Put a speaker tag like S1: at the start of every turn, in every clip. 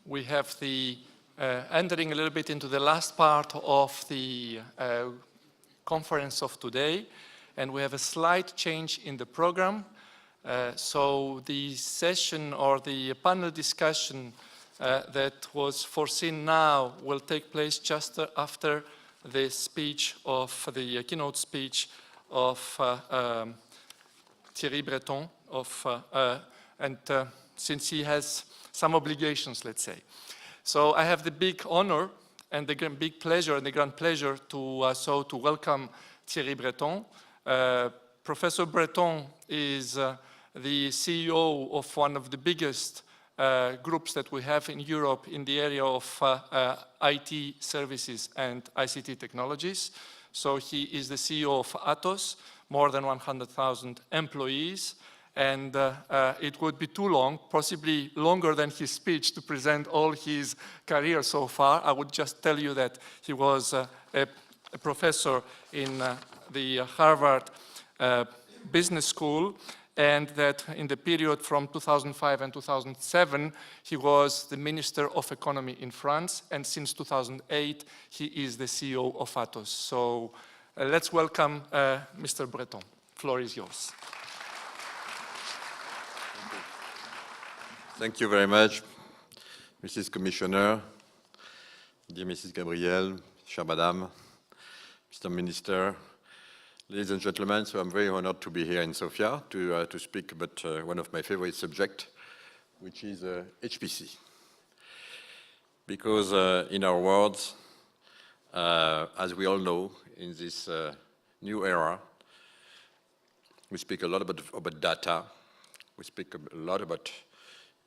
S1: we have the entering a little bit into the last part of the conference of today, and we have a slight change in the program. So the session or the panel discussion that was foreseen now will take place just after the speech of the keynote speech of Thierry Breton, since he has some obligations, let's say. So I have the big honor and the big pleasure and the grand pleasure to welcome Thierry Breton. Professor Breton is the CEO of one of the biggest groups that we have in Europe in the area of IT services and ICT technologies. So he is the CEO of Atos, more than 100,000 employees. And it would be too long, possibly longer than his speech, to present all his career so far. I would just tell you that he was a professor in the Harvard Business School, and that in the period from 2005 and 2007, he was the Minister of Economy in France, and since 2008, he is the CEO of Atos. So let's welcome Mr. Breton. The floor is yours.
S2: Thank you very much, Mrs. Commissioner, dear Mrs. Gabriel, chère Madame, Mr. Minister, ladies and gentlemen. So I'm very honored to be here in Sofia to speak about one of my favorite subjects, which is HPC. Because in our world, as we all know, in this new era, we speak a lot about data, we speak a lot about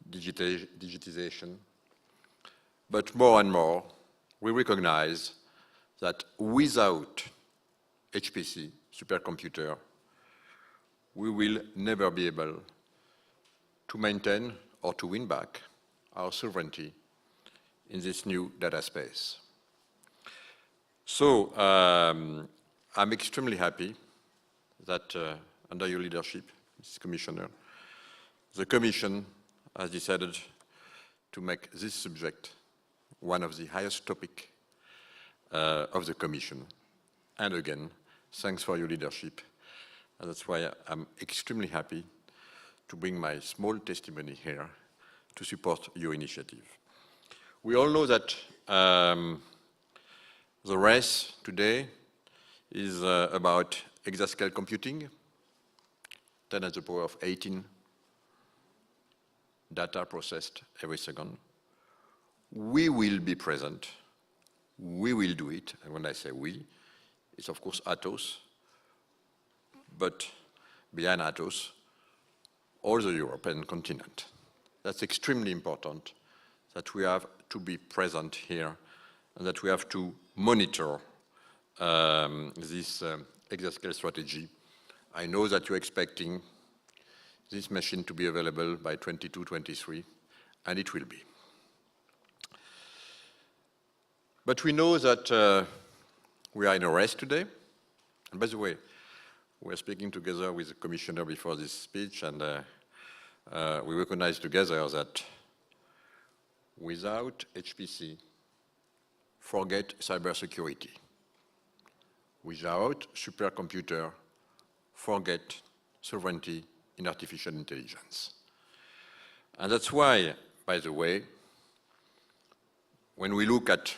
S2: digitization, but more and more we recognize that without HPC, supercomputer, we will never be able to maintain or to win back our sovereignty in this new data space. So I'm extremely happy that under your leadership, Mrs. Commissioner, the Commission has decided to make this subject one of the highest topics of the Commission. And again, thanks for your leadership. And that's why I'm extremely happy to bring my small testimony here to support your initiative. We all know that the race today is about exascale computing, 10 to the power of 18 data processed every second. We will be present. We will do it. And when I say we, it's of course Atos, but behind Atos, all the European continent. That's extremely important, that we have to be present here and that we have to monitor this exascale strategy. I know that you're expecting this machine to be available by 22-23, and it will be. But we know that we are in a race today. And by the way, we're speaking together with the Commissioner before this speech, and we recognize together that without HPC, forget cybersecurity. Without supercomputer, forget sovereignty in artificial intelligence. And that's why, by the way, when we look at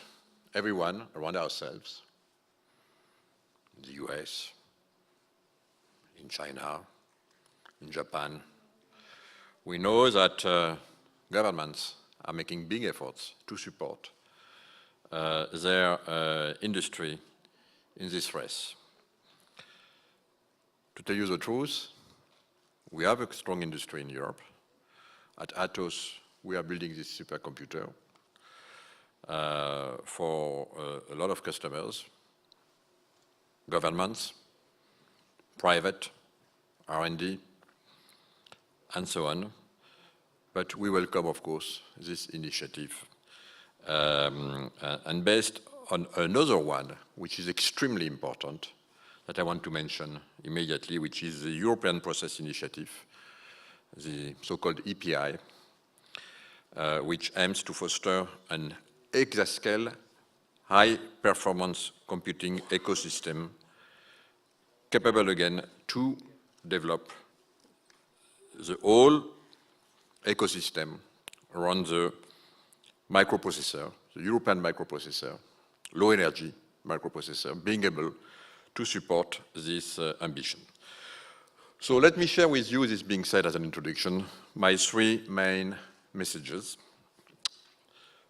S2: everyone around ourselves, in the US, in China, in Japan, we know that governments are making big efforts to support their industry in this race. To tell you the truth, we have a strong industry in Europe. At Atos, we are building this supercomputer for a lot of customers, governments, private, R&D, and so on. But we welcome, of course, this initiative. And based on another one, which is extremely important, that I want to mention immediately, which is the European Process Initiative, the so-called EPI. which aims to foster an exascale high-performance computing ecosystem capable again to develop the whole ecosystem around the microprocessor, the European microprocessor, low-energy microprocessor, being able to support this ambition. So let me share with you, this being said as an introduction, my three main messages.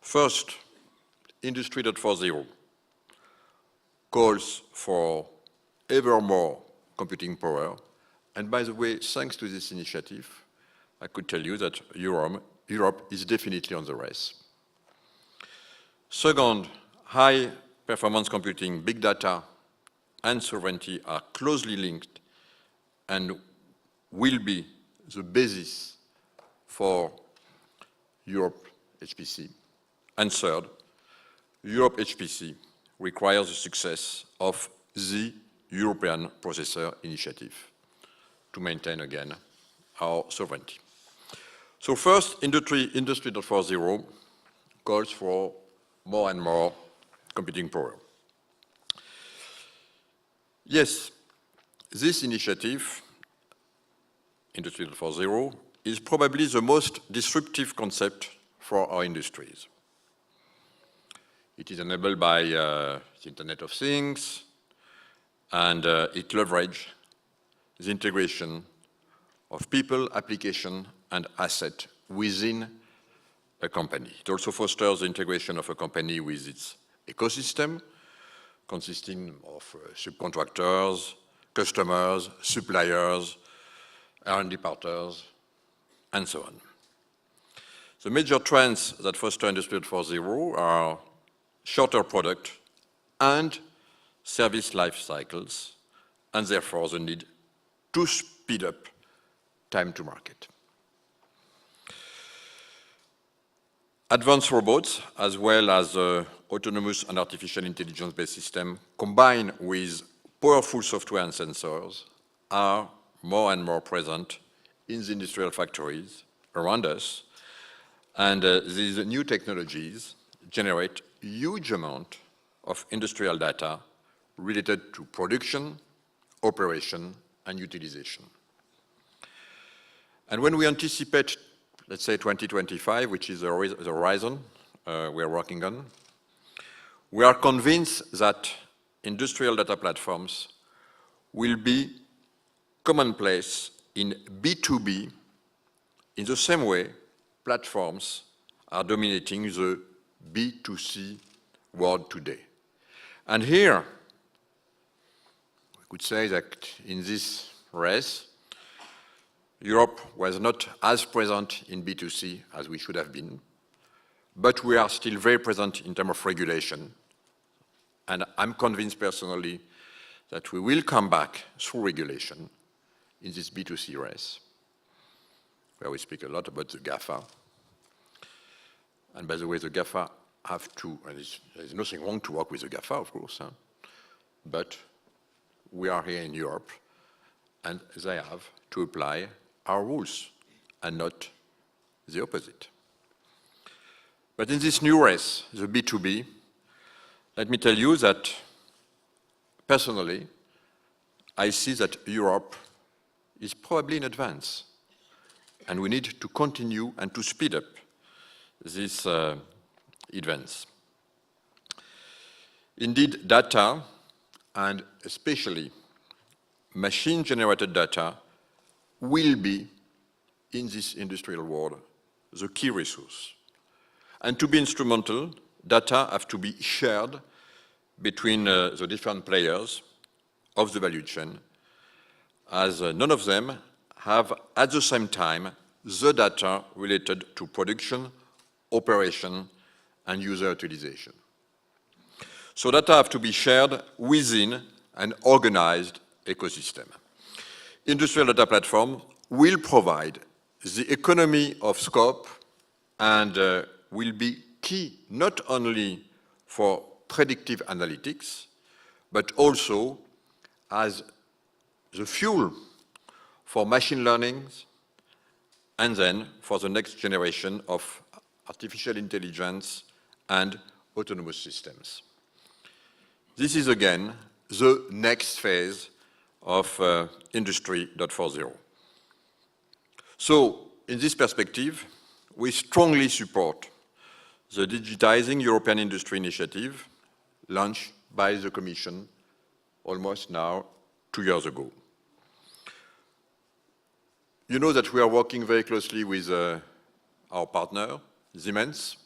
S2: First, Industry 4.0 calls for ever more computing power. And by the way, thanks to this initiative, I could tell you that Europe is definitely on the race. Second, high-performance computing, big data, and sovereignty are closely linked and will be the basis for EuroHPC. And third, EuroHPC requires the success of the European Processor Initiative to maintain again our sovereignty. So first, Industry 4.0 calls for more and more computing power. Yes, this initiative, Industry 4.0, is probably the most disruptive concept for our industries. It is enabled by the Internet of Things, and it leverages the integration of people, application, and asset within a company. It also fosters the integration of a company with its ecosystem, consisting of subcontractors, customers, suppliers, R&D partners, and so on. The major trends that foster Industry 4.0 are shorter product and service life cycles, and therefore the need to speed up time to market. Advanced robots, as well as autonomous and artificial intelligence-based systems, combined with powerful software and sensors, are more and more present in the industrial factories around us. And these new technologies generate huge amount of industrial data related to production, operation, and utilization. And when we anticipate, let's say 2025, which is the horizon we are working on, we are convinced that industrial data platforms will be commonplace in B2B in the same way platforms are dominating the B2C world today. And here, we could say that in this race, Europe was not as present in B2C as we should have been, but we are still very present in terms of regulation. And I'm convinced personally that we will come back through regulation in this B2C race, where we speak a lot about the GAFA. And by the way, the GAFA have to, and there's nothing wrong to work with the GAFA, of course, but we are here in Europe, and they have to apply our rules and not the opposite. But in this new race, the B2B, let me tell you that personally, I see that Europe is probably in advance, and we need to continue and to speed up these events. Indeed, data, and especially machine-generated data, will be, in this industrial world, the key resource. And to be instrumental, data have to be shared between the different players of the value chain, as none of them have at the same time the data related to production, operation, and user utilization. So data have to be shared within an organized ecosystem. Industrial data platform will provide the economy of scope and will be key not only for predictive analytics, but also as the fuel for machine learning and then for the next generation of artificial intelligence, and autonomous systems. This is again the next phase of Industry 4.0. So, in this perspective, we strongly support the Digitizing European Industry initiative launched by the Commission almost now 2 years ago. You know that we are working very closely with our partner, Siemens,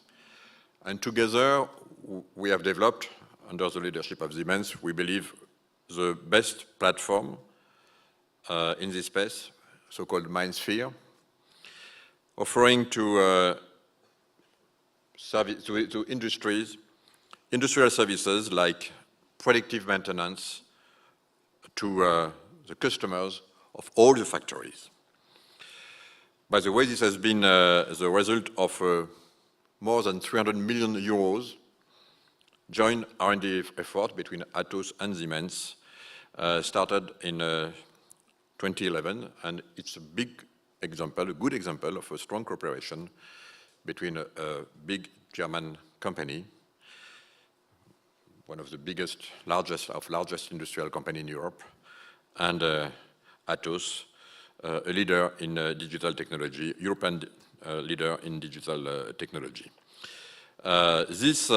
S2: and together we have developed, under the leadership of Siemens, we believe the best platform in this space, so-called MindSphere, offering to industrial services like predictive maintenance to the customers of all the factories. By the way, this has been the result of more than 300 million euros joint R&D effort between Atos and Siemens, started in 2011, and it's a big example, a good example of a strong cooperation between a big German company, one of the largest industrial company in Europe, and Atos, a leader in digital technology, European leader in digital technology. This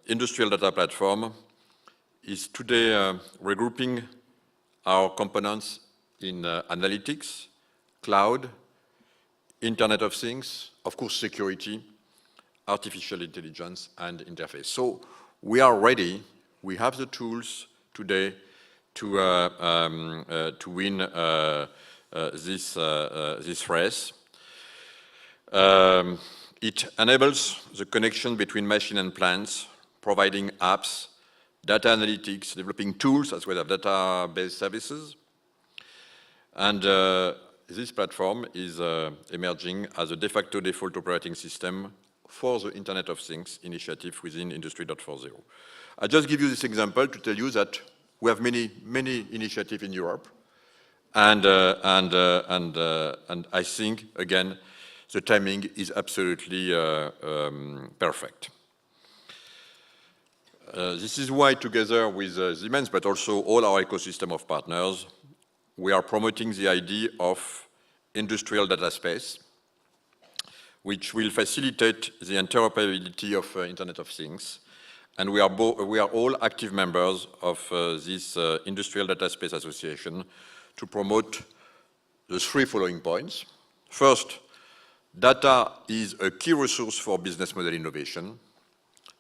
S2: industrial data platform is today regrouping our components in analytics, cloud, Internet of Things, of course security, artificial intelligence, and interface. So we are ready, we have the tools today to win this race. It enables the connection between machine and plants, providing apps, data analytics, developing tools as well as database services. And this platform is emerging as a de facto default operating system for the Internet of Things initiative within Industry 4.0. I just give you this example to tell you that we have many initiatives in Europe, and I think again the timing is absolutely perfect. This is why, together with Siemens, but also all our ecosystem of partners, we are promoting the idea of industrial data space, which will facilitate the interoperability of Internet of Things. And we are all active members of this Industrial Data Space Association to promote the 3 following points. First, data is a key resource for business model innovation.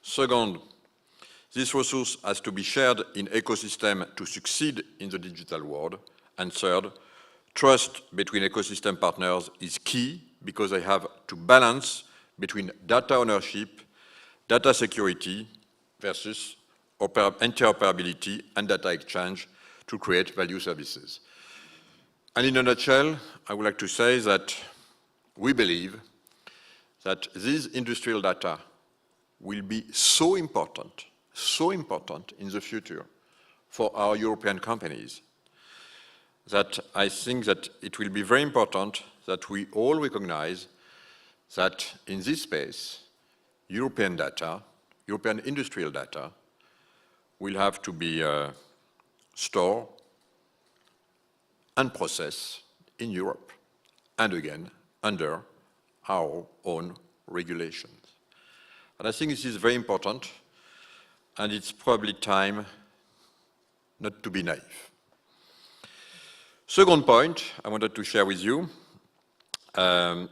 S2: Second, this resource has to be shared in ecosystem to succeed in the digital world. And third, trust between ecosystem partners is key because they have to balance between data ownership, data security versus interoperability and data exchange to create value services. And in a nutshell, I would like to say that we believe that this industrial data will be so important in the future for our European companies that I think that it will be very important that we all recognize that in this space, European data, European industrial data, will have to be stored and processed in Europe, and again, under our own regulations. And I think this is very important, and it's probably time not to be naive. Second point I wanted to share with you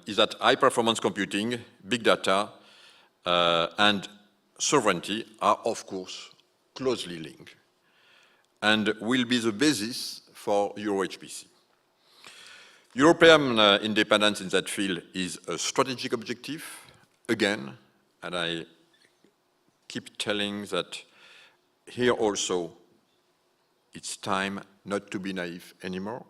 S2: is that high-performance computing, big data, and sovereignty are, of course, closely linked and will be the basis for EuroHPC. European independence in that field is a strategic objective, again, and I keep telling that here also it's time not to be naive anymore.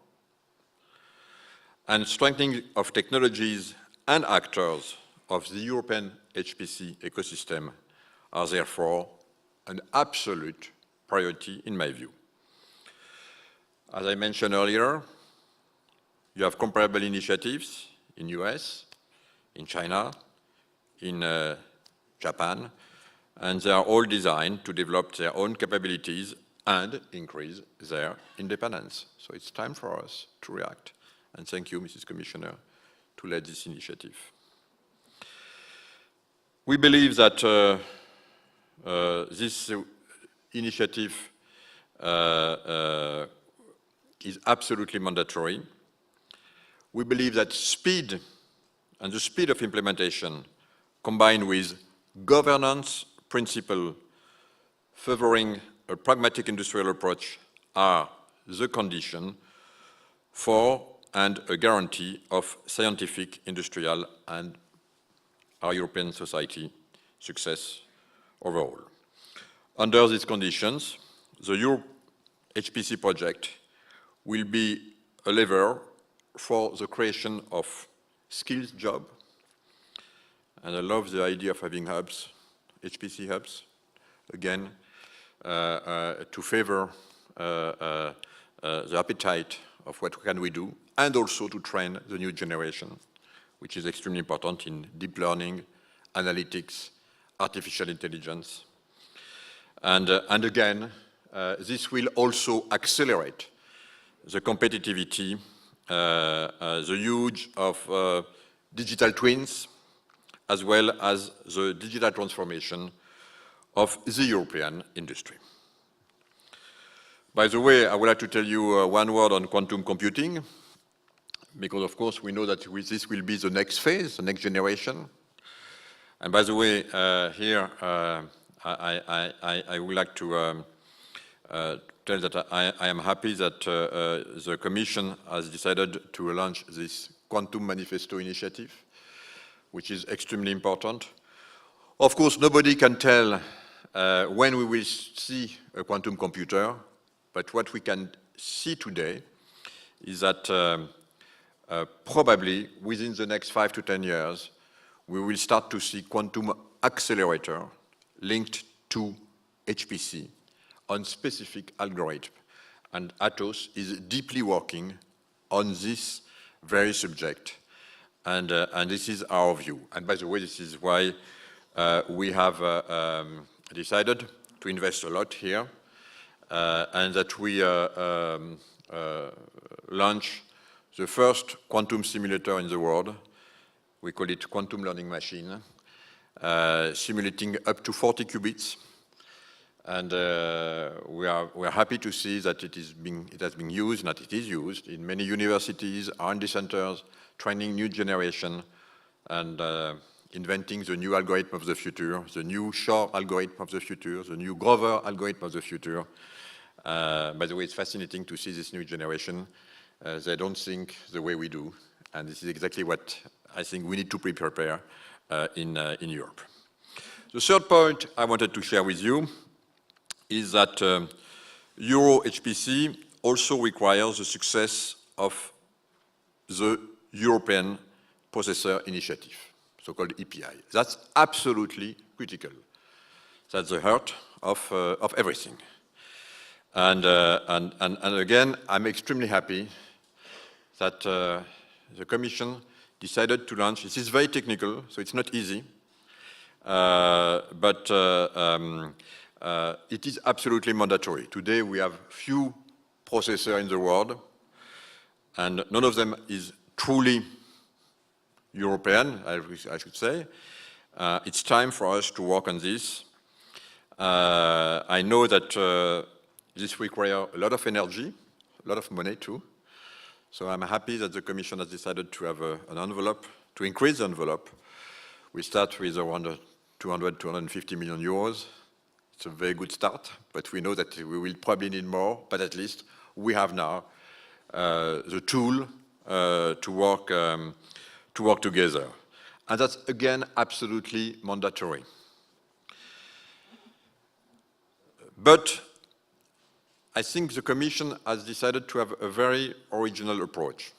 S2: And strengthening of technologies and actors of the European HPC ecosystem are therefore an absolute priority in my view. As I mentioned earlier, you have comparable initiatives in US, in China, in Japan, and they are all designed to develop their own capabilities and increase their independence. So it's time for us to react. And thank you, Mrs. Commissioner, to lead this initiative. We believe that this initiative is absolutely mandatory. We believe that speed and the speed of implementation combined with governance principle favoring a pragmatic industrial approach are the condition for and a guarantee of scientific, industrial, and our European society success overall. Under these conditions, the EuroHPC project will be a lever for the creation of skills jobs. And I love the idea of having hubs, HPC hubs, again, to favor the appetite of what can we do, and also to train the new generation, which is extremely important in deep learning, analytics, artificial intelligence. And again, this will also accelerate the competitivity, the use of digital twins, as well as the digital transformation of the European industry. By the way, I would like to tell you one word on quantum computing, because of course we know that this will be the next phase, the next generation. And by the way, here I would like to tell that I am happy that the Commission has decided to launch this Quantum Manifesto initiative, which is extremely important. Of course, nobody can tell when we will see a quantum computer, but what we can see today is that probably within the next 5 to 10 years, we will start to see quantum accelerator linked to HPC on specific algorithm. And Atos is deeply working on this very subject. And this is our view. And by the way, this is why we have decided to invest a lot here, and that we launch the first quantum simulator in the world. We call it quantum learning machine, simulating up to 40 qubits. And we are happy to see that it has been used, that it is used in many universities, R&D centers, training new generation, and inventing the new algorithm of the future, the new Shor algorithm of the future, the new Grover algorithm of the future. By the way, it's fascinating to see this new generation. They don't think the way we do, and this is exactly what I think we need to prepare in Europe. The third point I wanted to share with you is that EuroHPC also requires the success of the European Processor Initiative, so-called EPI. That's absolutely critical. That's the heart of everything. And again, I'm extremely happy that the Commission decided to launch. This is very technical, so it's not easy, but it is absolutely mandatory. Today we have few processors in the world, and none of them is truly European, I should say. It's time for us to work on this. I know that this requires a lot of energy, a lot of money too. So I'm happy that the Commission has decided to have an envelope, to increase the envelope. We start with around 250 million euros. It's a very good start, but we know that we will probably need more, but at least we have now the tool to work together. And that's, again, absolutely mandatory. But I think the Commission has decided to have a very original approach.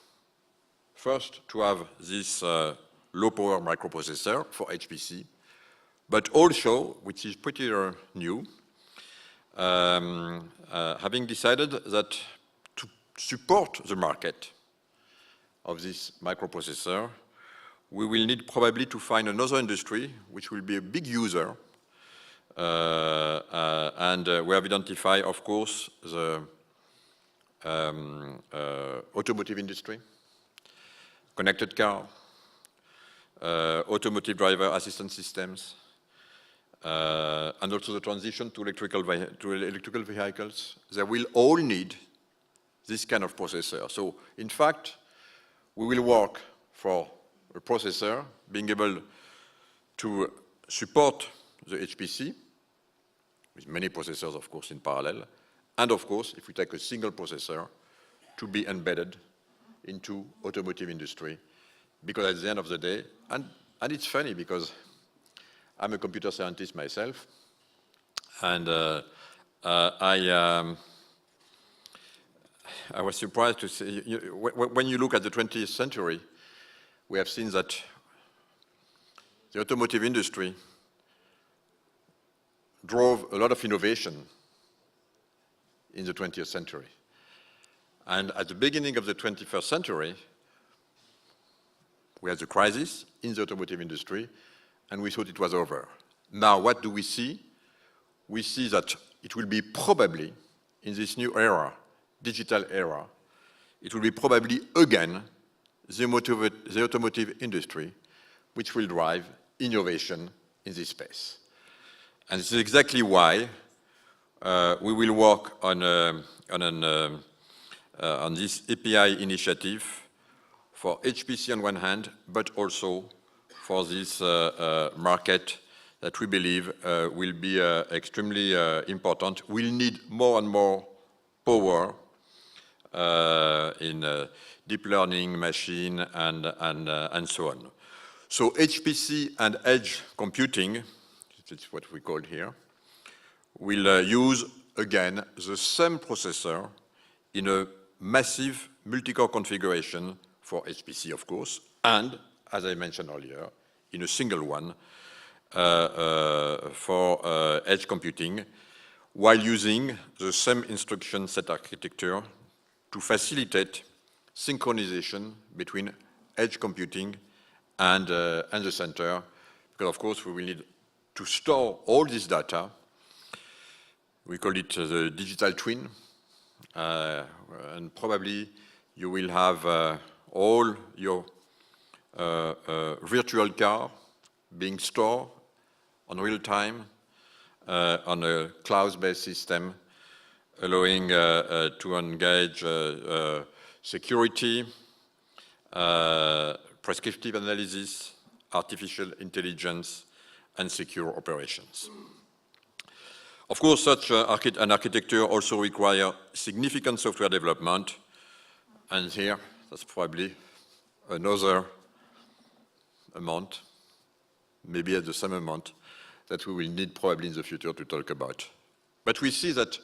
S2: First, to have this low-power microprocessor for HPC, but also, which is pretty new, having decided that to support the market of this microprocessor, we will need probably to find another industry which will be a big user. And we have identified, of course, the automotive industry, connected car, automotive driver assistance systems, and also the transition to electrical vehicles. They will all need this kind of processor. So, in fact, we will work for a processor being able to support the HPC, with many processors, of course, in parallel, and of course, if we take a single processor, to be embedded into automotive industry, because at the end of the day, and it's funny because I'm a computer scientist myself, and I was surprised to see, when you look at the 20th century, we have seen that the automotive industry drove a lot of innovation in the 20th century. And at the beginning of the 21st century, we had the crisis in the automotive industry, and we thought it was over. Now, what do we see? We see that it will be probably, in this new era, digital era, it will be probably again the automotive industry which will drive innovation in this space. And this is exactly why we will work on this API initiative for HPC on one hand, but also for this market that we believe will be extremely important. We'll need more and more power in deep learning, machine, and so on. So HPC and edge computing, it's what we call here, will use, again, the same processor in a massive multi-core configuration for HPC, of course, and, as I mentioned earlier, in a single one for edge computing, while using the same instruction set architecture to facilitate synchronization between edge computing and the center, because, of course, we will need to store all this data. We call it the digital twin, and probably you will have all your virtual car being stored on real time on a cloud-based system, allowing to engage security, prescriptive analysis, artificial intelligence, and secure operations. Of course, such an architecture also requires significant software development, and here, that's probably another amount, maybe at the same amount, that we will need probably in the future to talk about. But we see that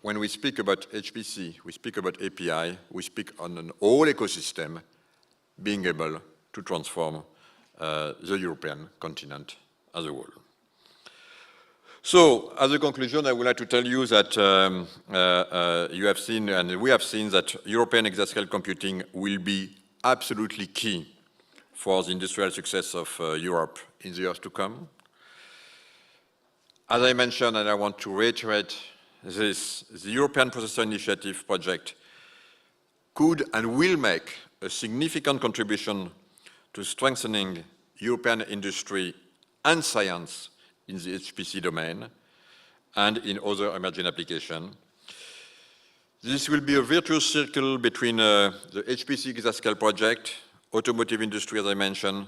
S2: when we speak about HPC, we speak about API, we speak on an whole ecosystem being able to transform the European continent as a whole. So, as a conclusion, I would like to tell you that you have seen, and we have seen, that European exascale computing will be absolutely key for the industrial success of Europe in the years to come. As I mentioned, and I want to reiterate this, the European Processor Initiative project could and will make a significant contribution to strengthening European industry and science in the HPC domain and in other emerging applications. This will be a virtuous circle between the HPC exascale project, automotive industry, as I mentioned,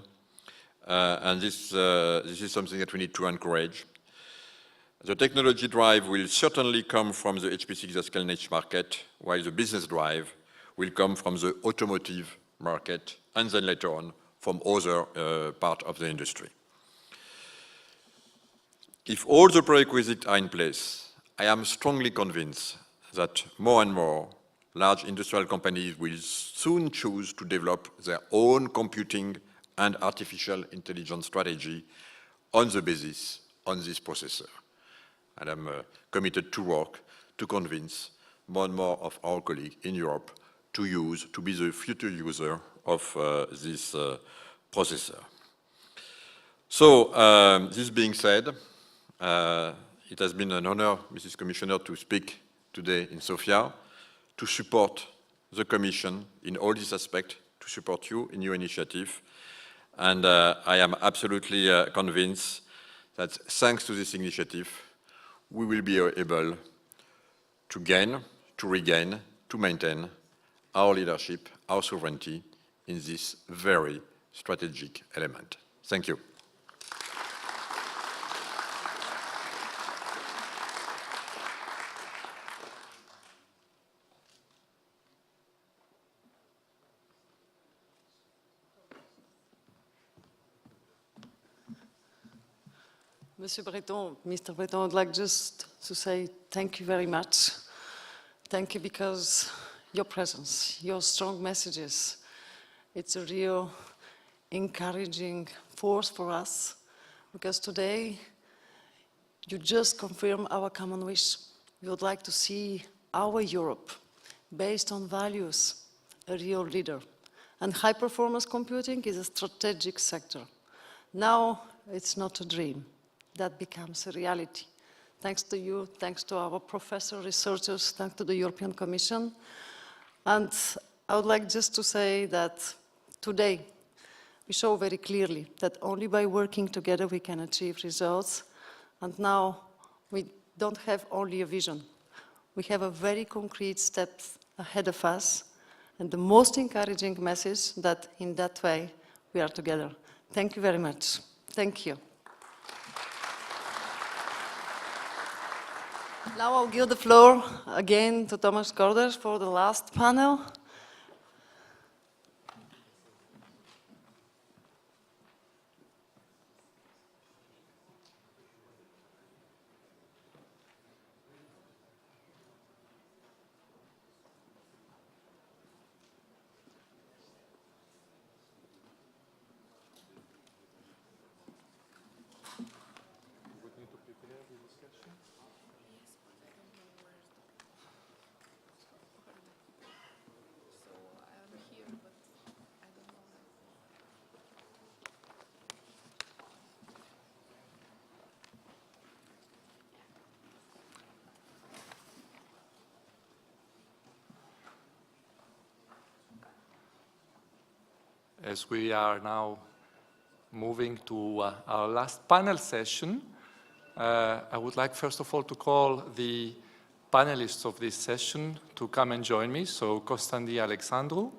S2: and this is something that we need to encourage. The technology drive will certainly come from the HPC exascale niche market, while the business drive will come from the automotive market, and then later on from other parts of the industry. If all the prerequisites are in place, I am strongly convinced that more and more large industrial companies will soon choose to develop their own computing and artificial intelligence strategy on the basis of this processor. And I'm committed to work to convince more and more of our colleagues in Europe to be the future user of this processor. So, this being said, it has been an honor, Mrs. Commissioner, to speak today in Sofia, to support the Commission in all these aspects, to support you in your initiative. And I am absolutely convinced that thanks to this initiative, we will be able to gain, to regain, to maintain our leadership, our sovereignty in this very strategic element. Thank you.
S3: Mr. Breton, I'd like just to say thank you very much. Thank you because your presence, your strong messages, it's a real encouraging force for us, because today you just confirm our common wish. We would like to see our Europe based on values, a real leader. And high-performance computing is a strategic sector. Now it's not a dream. That becomes a reality. Thanks to you, thanks to our professor, researchers, thanks to the European Commission. And I would like just to say that today we show very clearly that only by working together we can achieve results. And now we don't have only a vision. We have a very concrete steps ahead of us, and the most encouraging message that in that way we are together. Thank you very much. Thank you. Now I'll give the floor again to Thomas Skordas for the last panel.
S1: As we are now moving to our last panel session, I would like first of all to call the panelists of this session to come and join me. So Constantin Alexandru,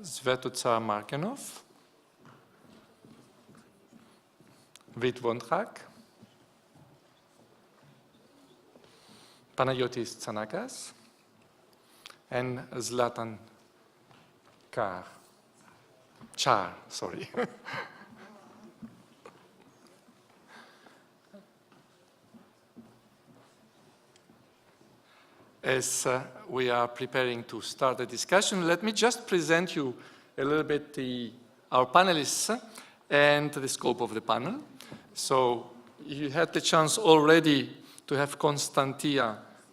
S1: Svetoslav Markenov, Vondrak, Panayotis Tsanakas, and Zlatan Char, sorry. As we are preparing to start the discussion, let me just present you a little bit our panelists and the scope of the panel. So you had the chance already to have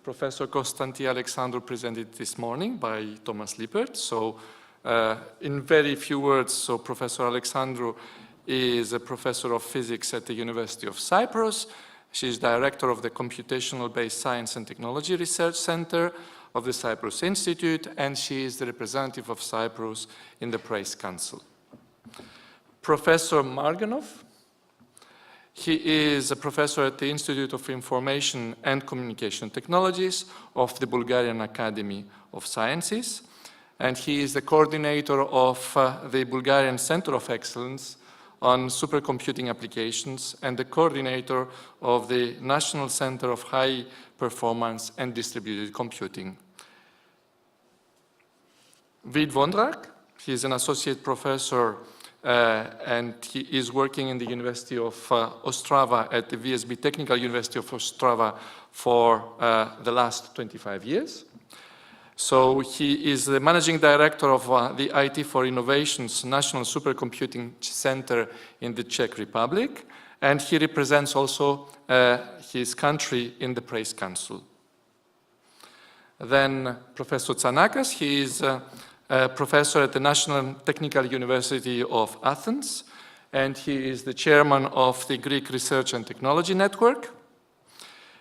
S1: Professor Constantin Alexandru presented this morning by Thomas Lippert. So in very few words, so Professor Alexandru is a professor of physics at the University of Cyprus. She is director of the Computational-Based Science and Technology Research Center of the Cyprus Institute, and she is the representative of Cyprus in the Praise Council. Professor Marganov, he is a professor at the Institute of Information and Communication Technologies of the Bulgarian Academy of Sciences, and he is the coordinator of the Bulgarian Center of Excellence on Supercomputing Applications and the coordinator of the National Center of High Performance and Distributed Computing. Vondrak, he is an associate professor and he is working in the University of Ostrava at the VSB-Technical University of Ostrava for the last 25 years. So he is the managing director of the IT for Innovations National Supercomputing Center in the Czech Republic, and he represents also his country in the Praise Council. Then Professor Tsanakas, he is professor at the National Technical University of Athens, and he is the chairman of the Greek Research and Technology Network.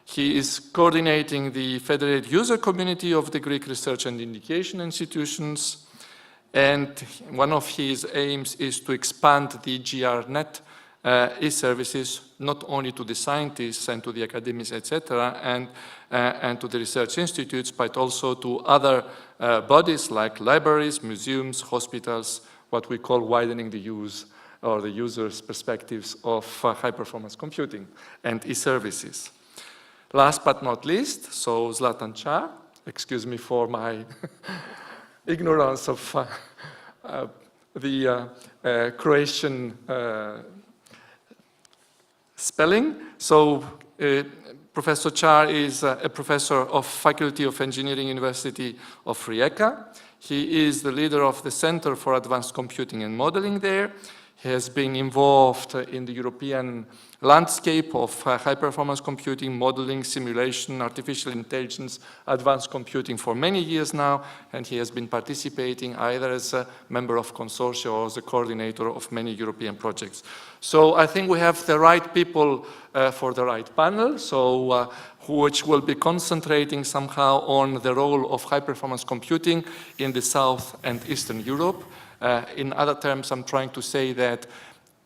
S1: He is coordinating the federated user community of the Greek research and indication institutions, and one of his aims is to expand the GRNet e-services not only to the scientists and to the academics, etc., and to the research institutes, but also to other bodies like libraries, museums, hospitals, what we call widening the use or the user's perspectives of high-performance computing and e-services. Last but not least, so Zlatan Char, excuse me for my ignorance of the Croatian spelling. So Professor Char is a professor of Faculty of Engineering, University of Rijeka. He is the leader of the Center for Advanced Computing and Modeling there. He has been involved in the European landscape of high-performance computing, modeling, simulation, artificial intelligence, advanced computing for many years now, and he has been participating either as a member of consortia or as a coordinator of many European projects. So I think we have the right people for the right panel, so which will be concentrating somehow on the role of high-performance computing in the South and Eastern Europe. In other terms, I'm trying to say that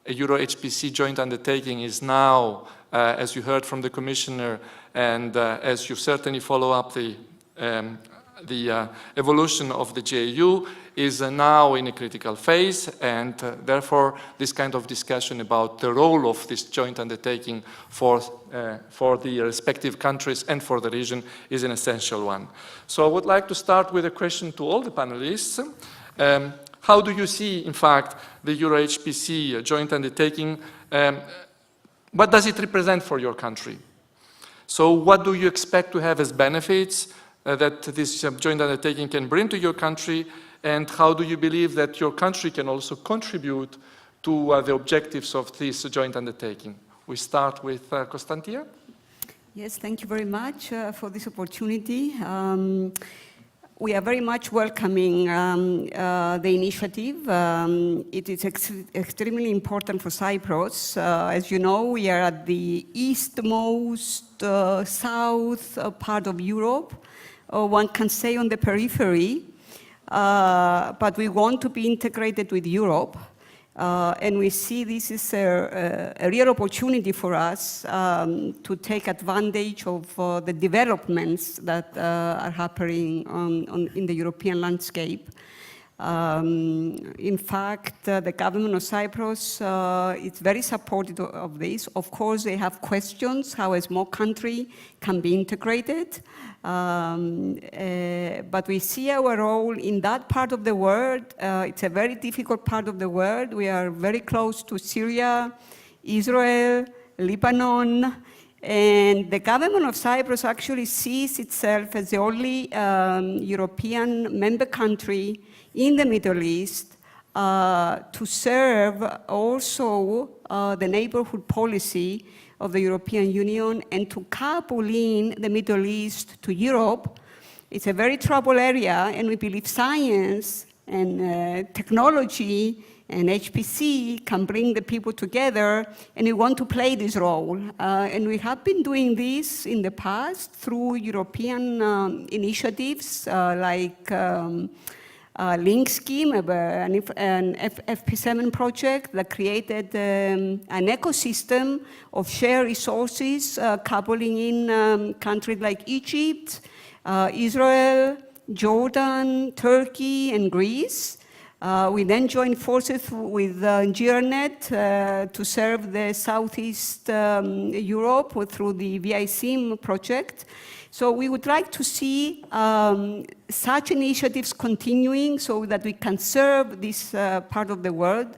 S1: a EuroHPC joint undertaking is now, as you heard from the Commissioner, and as you certainly follow up the evolution of the JU, is now in a critical phase, and therefore this kind of discussion about the role of this joint undertaking for the respective countries and for the region is an essential one. So I would like to start with a question to all the panelists. How do you see, in fact, the EuroHPC joint undertaking? What does it represent for your country? So what do you expect to have as benefits that this joint undertaking can bring to your country? And how do you believe that your country can also contribute to the objectives of this joint undertaking? We start with Constantia.
S4: Yes, thank you very much for this opportunity. We are very much welcoming the initiative. It is extremely important for Cyprus. As you know, we are at the eastmost south part of Europe. One can say on the periphery, but we want to be integrated with Europe. And we see this is a real opportunity for us to take advantage of the developments that are happening in the European landscape. In fact, the government of Cyprus is very supportive of this. Of course, they have questions how a small country can be integrated. But we see our role in that part of the world. It's a very difficult part of the world. We are very close to Syria, Israel, Lebanon, and the government of Cyprus actually sees itself as the only European member country in the Middle East to serve also the neighborhood policy of the European Union and to couple in the Middle East to Europe. It's a very troubled area, and we believe science and technology and HPC can bring the people together, and we want to play this role. And we have been doing this in the past through European initiatives like Link Scheme, an FP7 project that created an ecosystem of shared resources, coupling in countries like Egypt, Israel, Jordan, Turkey, and Greece. We then joined forces with GRNet to serve the Southeast Europe through the VICIM project. So we would like to see such initiatives continuing so that we can serve this part of the world.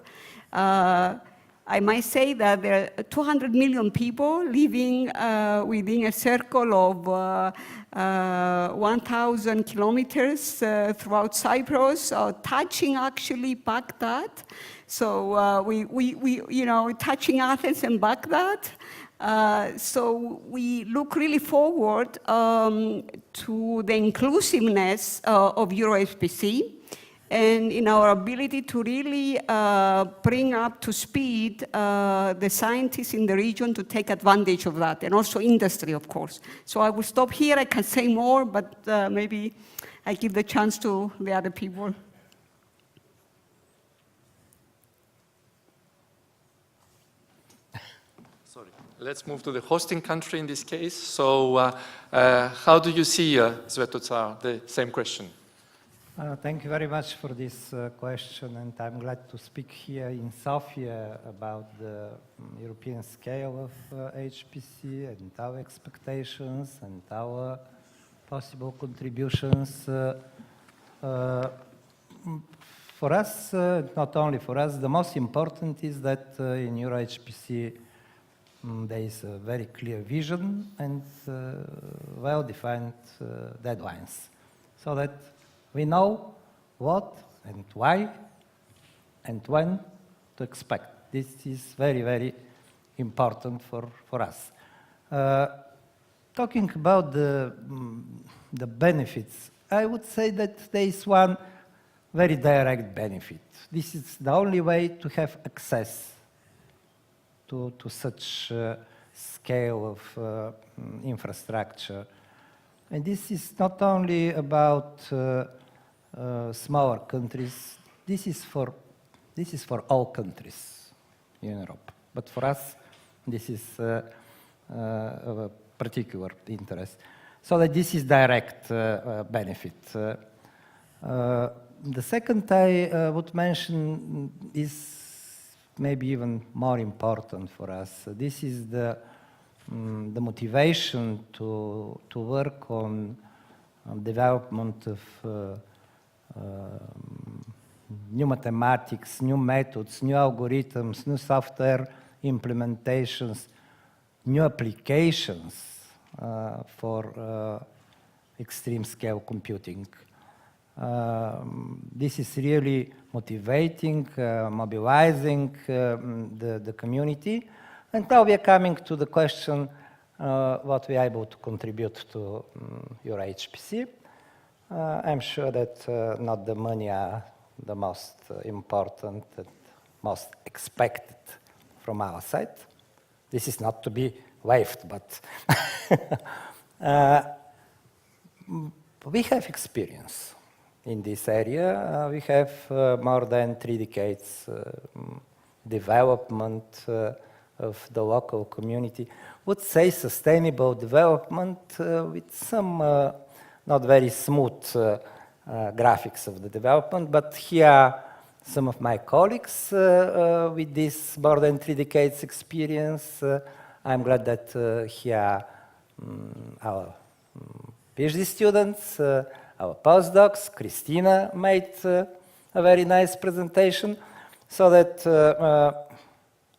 S4: I might say that there are 200 million people living within a circle of 1,000 kilometers throughout Cyprus, touching actually Baghdad. So touching Athens and Baghdad. So we look really forward to the inclusiveness of EuroHPC. and in our ability to really bring up to speed the scientists in the region to take advantage of that, and also industry, of course. So I will stop here. I can say more, but maybe I give the chance to the other people.
S1: Sorry. Let's move to the hosting country in this case. So how do you see, Svetozar, the same question?
S5: Thank you very much for this question, and I'm glad to speak here in Sofia about the European scale of HPC and our expectations and our possible contributions. For us, not only for us, the most important is that in EuroHPC there is a very clear vision and well-defined deadlines, so that we know what and why and when to expect. This is very, very important for us. Talking about the benefits, I would say that there is one very direct benefit. This is the only way to have access to such scale of infrastructure. And this is not only about smaller countries. This is for all countries in Europe. But for us, this is of a particular interest. So that this is direct benefit. The second I would mention is maybe even more important for us. This is the motivation to work on development of new mathematics, new methods, new algorithms, new software implementations, new applications for extreme scale computing. This is really motivating, mobilizing the community. And now we are coming to the question what we are able to contribute to EuroHPC. I'm sure that not the money are the most important and most expected from our side. This is not to be waived, but we have experience in this area. We have more than 3 decades development of the local community. Would say sustainable development with some not very smooth graphics of the development, but here some of my colleagues with this more than 3 decades experience. I'm glad that here our PhD students, our postdocs, Christina made a very nice presentation, so that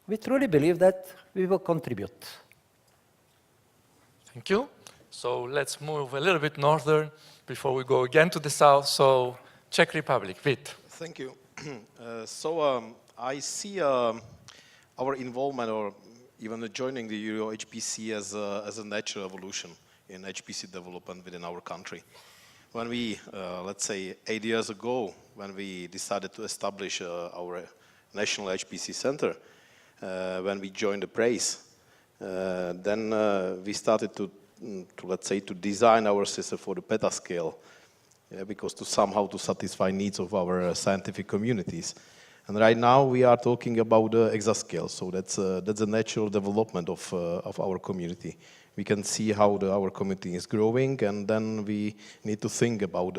S5: we truly believe that we will contribute.
S1: Thank you. So let's move a little bit northern before we go again to the south. So Czech Republic, Vít.
S6: Thank you. I see our involvement or even joining the EuroHPC as a natural evolution in HPC development within our country. When we, let's say 8 years ago, when we decided to establish our National HPC Center, when we joined the PRAISE, then we started to let's say, to design our system for the petascale, because to somehow to satisfy needs of our scientific communities. And right now we are talking about the exascale, so that's a natural development of our community. We can see how our community is growing, and then we need to think about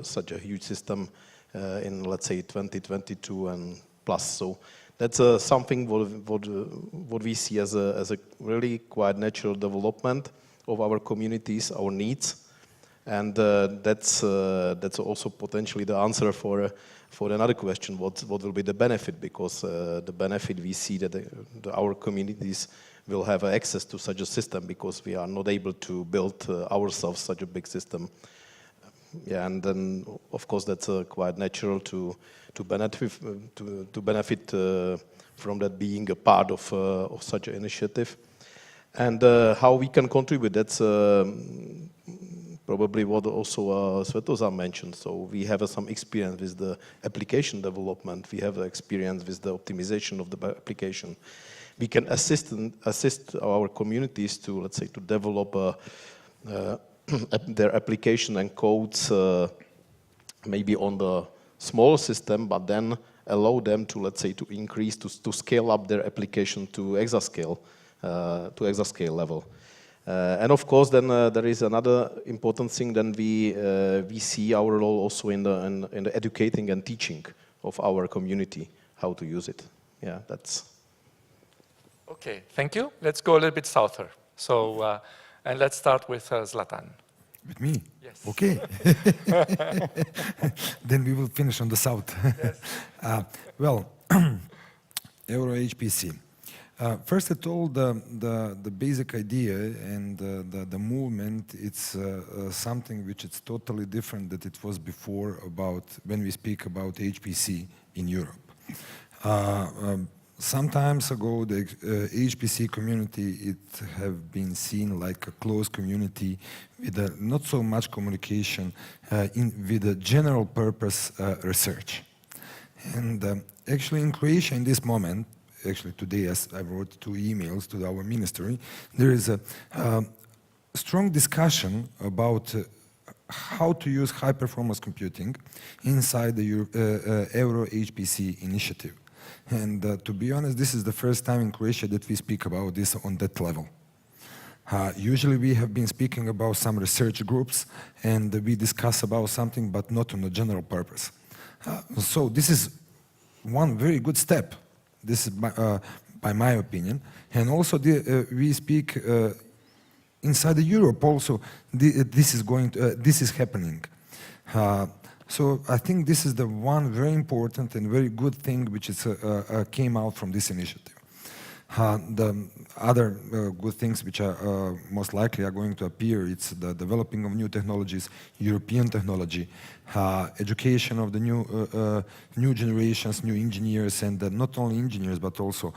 S6: such a huge system in, let's say, 2022 and plus. So that's something what we see as a really quite natural development of our communities, our needs, and that's also potentially the answer for another question: what will be the benefit? Because the benefit we see that our communities will have access to such a system, because we are not able to build ourselves such a big system. Yeah, and then of course that's quite natural to benefit from that being a part of such an initiative. And how we can contribute, that's probably what also Svetozar mentioned. So we have some experience with the application development. We have experience with the optimization of the application. We can assist our communities to, let's say, to develop their application and codes maybe on the small system, but then allow them to, let's say, to increase, to scale up their application to exascale level. And of course, then there is another important thing. Then we see our role also in the educating and teaching of our community how to use it. Yeah, that's.
S1: Okay, thank you. Let's go a little bit souther. So, and let's start with Zlatan.
S7: With me?
S1: Yes.
S7: Okay. Then we will finish on the south.
S1: Yes.
S7: Well, EuroHPC. First of all, the basic idea and the movement, it's something which is totally different than it was before about when we speak about HPC in Europe. Some times ago, the HPC community, it have been seen like a closed community with not so much communication with a general purpose research. And actually in Croatia in this moment, actually today as I wrote 2 emails to our ministry, there is a strong discussion about how to use high-performance computing inside the EuroHPC initiative. And to be honest, this is the first time in Croatia that we speak about this on that level. Usually we have been speaking about some research groups and we discuss about something, but not on a general purpose. So this is one very good step. This is by my opinion. And also we speak inside Europe also, this is happening. So I think this is the one very important and very good thing which is, came out from this initiative. The other good things which are most likely are going to appear, it's the developing of new technologies, European technology, education of the new generations, new engineers, and not only engineers but also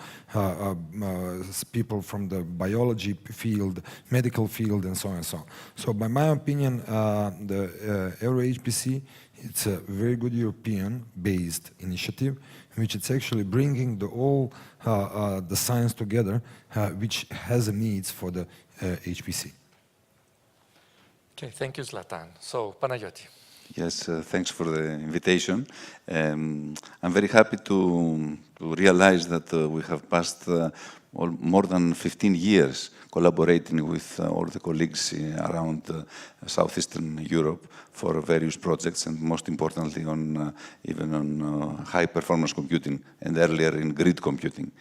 S7: people from the biology field, medical field, and so on and so on. So by my opinion, the EuroHPC, it's a very good European-based initiative, which it's actually bringing all the science together, which has a needs for the HPC.
S1: Okay, thank you, Zlatan. So, Panayoti.
S8: Yes, thanks for the invitation. I'm very happy to realize that we have passed more than 15 years collaborating with all the colleagues around Southeastern Europe for various projects, and most importantly even on high-performance computing and earlier in grid computing.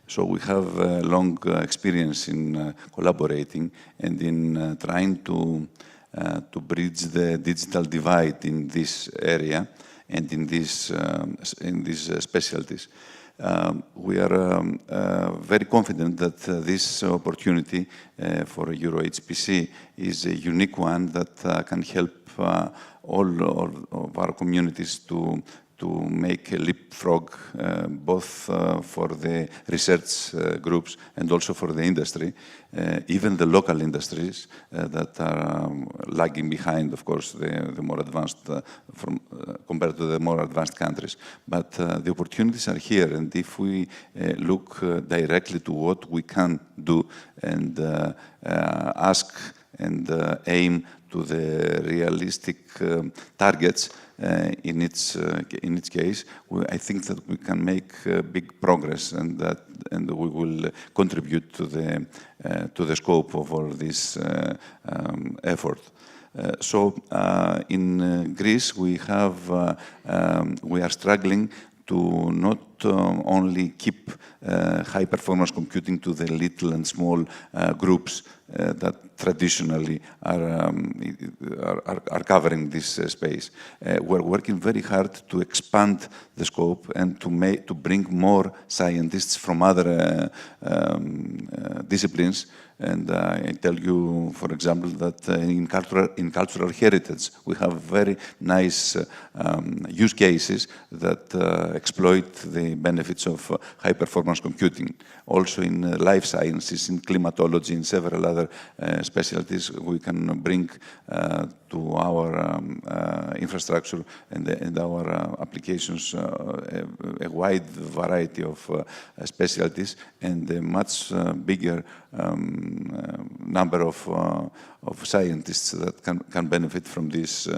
S8: So we have a long experience in collaborating and in trying to bridge the digital divide in this area and in these specialties. We are very confident that this opportunity for EuroHPC is a unique one that can help all of our communities to make a leapfrog both for the research groups and also for the industry, even the local industries that are lagging behind, of course, the more advanced compared to the more advanced countries. But the opportunities are here, and if we look directly to what we can do and ask and aim to the realistic targets, in its case, I think that we can make big progress, and we will contribute to the scope of all this effort. So in Greece, we are struggling to not only keep high-performance computing to the little and small groups that traditionally are covering this space. We're working very hard to expand the scope and to bring more scientists from other disciplines And I tell you, for example, that in cultural heritage, we have very nice use cases that exploit the benefits of high-performance computing. Also in life sciences, in climatology, in several other specialties, we can bring to our infrastructure and our applications a wide variety of specialties and a much bigger number of scientists that can benefit from these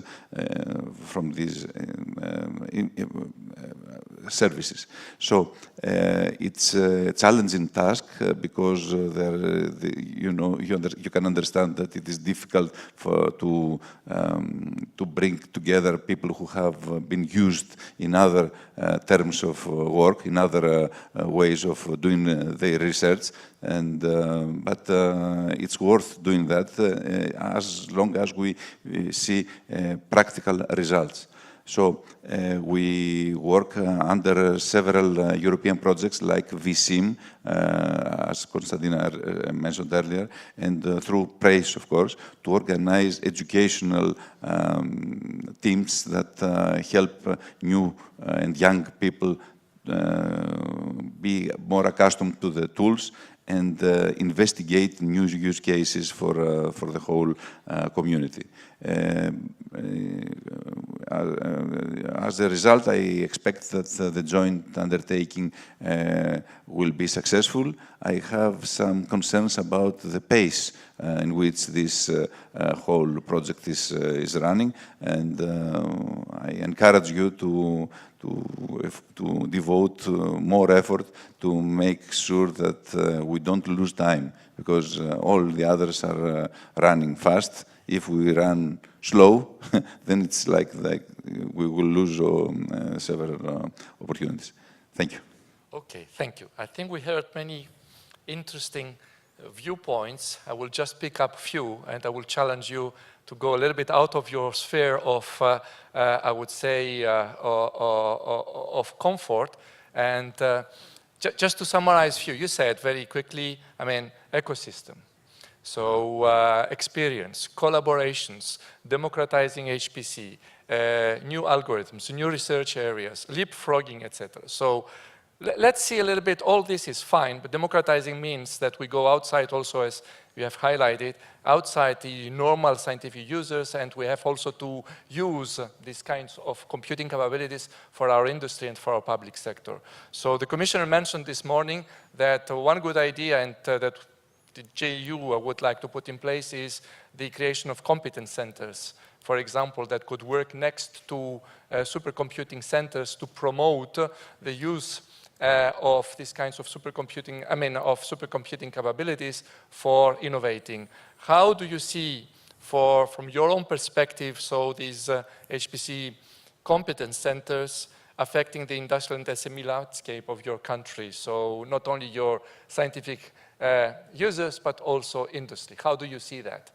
S8: services. So it's a challenging task because you can understand that it is difficult to bring together people who have been used in other terms of work, in other ways of doing their research, but it's worth doing that as long as we see practical results. So we work under several European projects like VSIM, as Konstantina mentioned earlier, and through PRAISE, of course, to organize educational teams that help new and young people be more accustomed to the tools and investigate new use cases for the whole community. As a result, I expect that the joint undertaking will be successful. I have some concerns about the pace in which this whole project is running, and I encourage you to devote more effort to make sure that we don't lose time, because all the others are running fast. If we run slow, then it's like we will lose several opportunities. Thank you.
S1: Okay, thank you. I think we heard many interesting viewpoints. I will just pick up a few, and I will challenge you to go a little bit out of your sphere of, I would say, of comfort. And just to summarize a few, you said very quickly, I mean, ecosystem. So experience, collaborations, democratizing HPC, new algorithms, new research areas, leapfrogging, etc. So let's see a little bit. All this is fine, but democratizing means that we go outside also, as we have highlighted, outside the normal scientific users, and we have also to use these kinds of computing capabilities for our industry and for our public sector. So the Commissioner mentioned this morning that one good idea and that the JU would like to put in place is the creation of competence centers, for example, that could work next to supercomputing centers to promote the use of these kinds of supercomputing capabilities for innovating. How do you see, from your own perspective, so these HPC competence centers affecting the industrial and SME landscape of your country? So not only your scientific users, but also industry. How do you see that?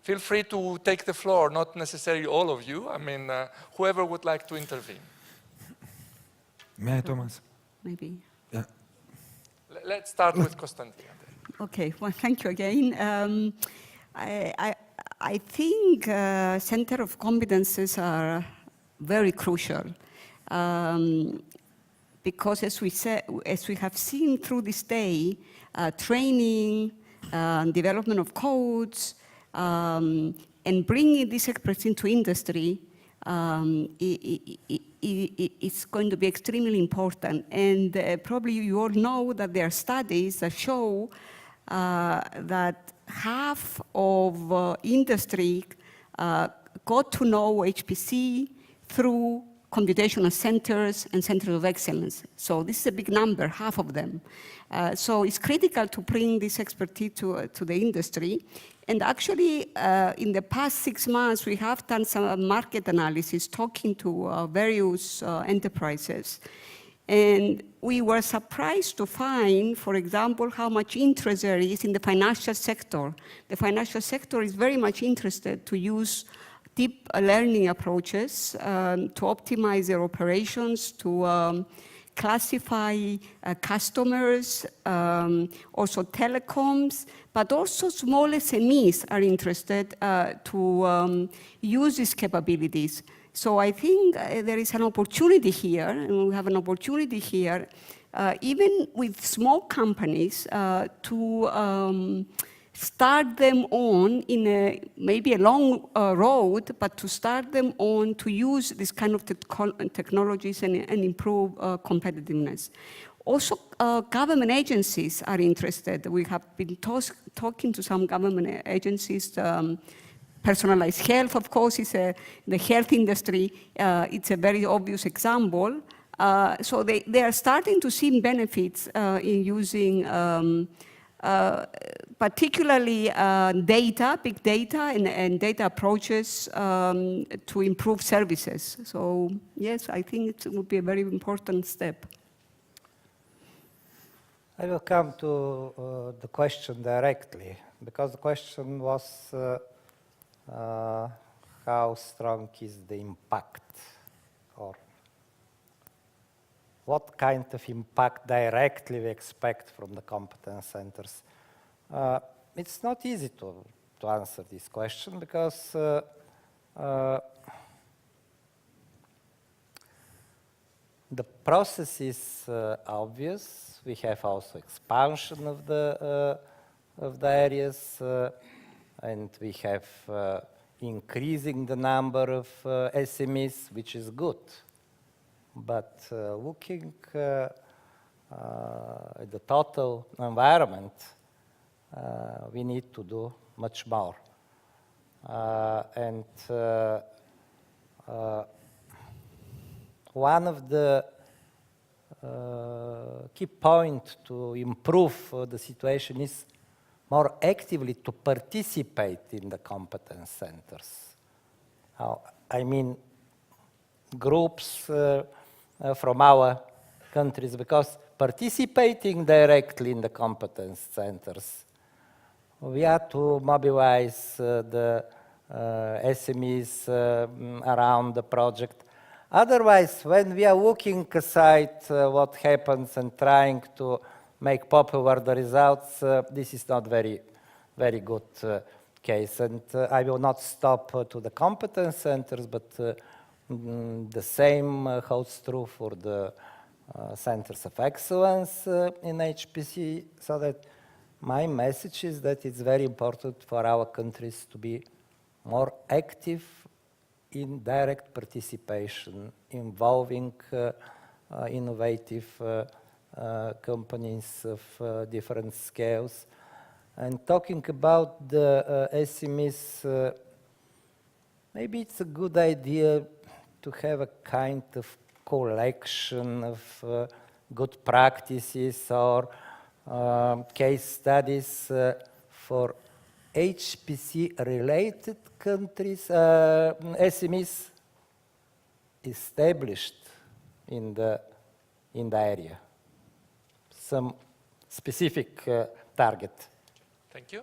S1: Feel free to take the floor, not necessarily all of you. I mean, whoever would like to intervene.
S7: May I, Thomas?
S4: Maybe.
S7: Yeah.
S1: Let's start with Konstantina.
S4: Okay, well, thank you again. I think center of competences are very crucial because, as we have seen through this day, training, development of codes, and bringing this expertise into industry it's going to be extremely important. And probably you all know that there are studies that show that half of industry got to know HPC through computational centers and centers of excellence. So this is a big number, half of them. So it's critical to bring this expertise to the industry. And actually, in the past 6 months, we have done some market analysis talking to various enterprises. And we were surprised to find, for example, how much interest there is in the financial sector. The financial sector is very much interested to use deep learning approaches to optimize their operations, to classify customers, also telecoms, but also small SMEs are interested to use these capabilities. So I think there is an opportunity here, and we have an opportunity here, even with small companies, to start them on in maybe a long road, but to start them on to use this kind of technologies and improve competitiveness. Also, government agencies are interested. We have been talking to some government agencies. Personalized health, of course, is the health industry. It's a very obvious example. So they are starting to see benefits in using particularly data, big data, and data approaches to improve services. So yes, I think it would be a very important step.
S5: I will come to the question directly, because the question was how strong is the impact, or what kind of impact directly we expect from the competence centers. It's not easy to answer this question, because the process is obvious. We have also expansion of the areas, and we have increasing the number of SMEs, which is good. But looking at the total environment, we need to do much more. And one of the key points to improve the situation is more actively to participate in the competence centers. I mean, groups from our countries, because participating directly in the competence centers, we have to mobilize the SMEs around the project. Otherwise, when we are looking aside what happens and trying to make popular the results, this is not very good case. And I will not stop to the competence centers, but the same holds true for the centers of excellence in HPC, so that my message is that it's very important for our countries to be more active in direct participation, involving innovative companies of different scales. And talking about the SMEs, maybe it's a good idea to have a kind of collection of good practices or case studies for HPC-related countries, SMEs established in the area. Some specific target.
S1: Thank you.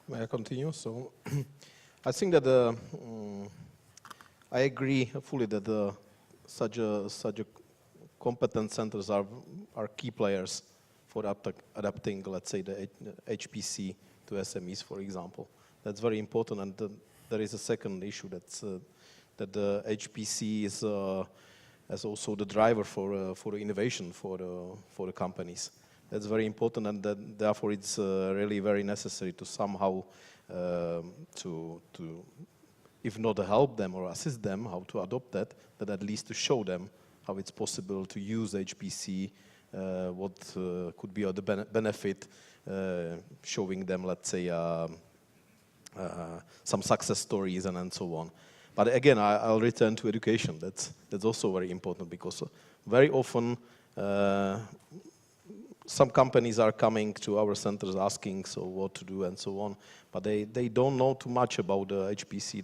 S6: May I continue? So, I think that I agree fully that such a competence centers are key players for adapting, let's say, the HPC to SMEs, for example. That's very important. And there is a second issue that the HPC is as also the driver for innovation for the companies. That's very important, and therefore it's really very necessary to somehow to if not to help them or assist them how to adopt that, but at least to show them how it's possible to use HPC, what could be the benefit, showing them, let's say, some success stories and so on. But again, I'll return to education. That's also very important, because very often some companies are coming to our centers asking so what to do and so on, but they don't know too much about the HPC.